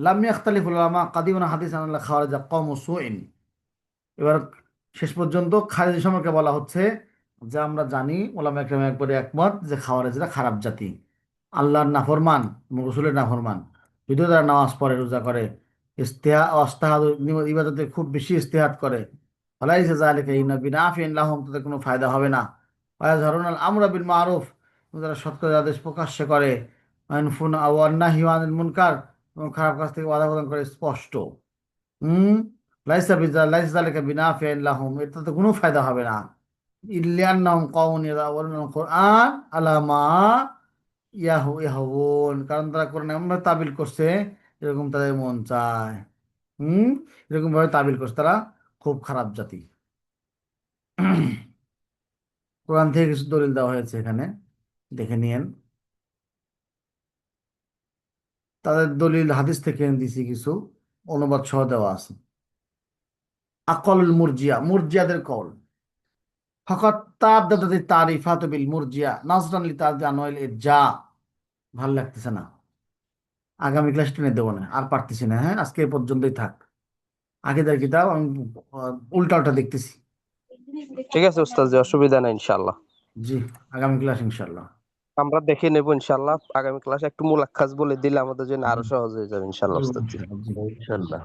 লাম ইয়াখতালিফু উলামা কাদিমান হাদিসান আল খাওয়ারিজ কওমু সুইন। এবার শেষ পর্যন্ত খারিজি সম্পর্কে বলা হচ্ছে যে আমরা জানি ওলামা একরাম একবারে একমত যে খাওয়ারিজরা খারাপ জাতি, আল্লাহর নাফরমান, রাসূলের নাফরমান, যদিও তারা নামাজ পড়ে, রোজা করে, অস্তাহাদ ইবাদতে খুব বেশি ইস্তেহাদ করে, ফালাইসা যালিকা ইন্না বিনাফিন লাহুম, তাদের কোনো ফায়দা হবে না। ওয়ায়াজহারুনা আল আমরা বিল মারুফ, তারা সৎ কাজের আদেশ প্রকাশ্যে করে, ওয়ায়ানফুনা ওয়ান নাহি আনিল মুনকার, এবং খারাপ কাজ থেকে বাধা প্রদান করে স্পষ্ট। হুম লাইসা যালিকা বিনাফিন লাহুম, এটাতে কোনো ফায়দা হবে না। ইল্লান্নাহুম কওমুন ইয়াতাআওয়ালুনাল কুরআন আলা মা ইয়াহবুন, কারণ তারা কোরআন এমনভাবে তাবিল করছে এরকম তাদের মন চায়। হুম এরকম ভাবে তাবিল করছে, তারা খুব খারাপ জাতি। কোরআন থেকে কিছু দলিল দেওয়া হয়েছে এখানে, দেখে নিয়েন। তাদের দলিল হাদিস থেকে দিছি, কিছু অনুবাদ সহ দেওয়া আছে। আকলুল মুরজিয়া, মুরজিয়াদের কল, ফাকাত তাবদাদাতি তারিফাতু বিল মুরজিয়া নাজরান লিতাদি আনওয়াইল ইরজা। ভাল লাগতেছে না, আগামী ক্লাস টেনে দেবো না, আর পারতেছি না। হ্যাঁ আজকে এ পর্যন্তই থাক, আগেদের কিতাব আমি উল্টা উল্টা দেখতেছি। ঠিক আছে উস্তাদ জি, অসুবিধা নাই ইনশাআল্লাহ। জি আগামী ক্লাস ইনশাল্লাহ। আমরা দেখে নেব ইনশাআল্লাহ। আগামী ক্লাসে একটু মুলাক্কাস বলে দিলে আমাদের জন্য আরো সহজ হয়ে যাবে ইনশাআল্লাহ জি উস্তাদ জি। ইনশাল্লাহ জি ইনশাল্লাহ।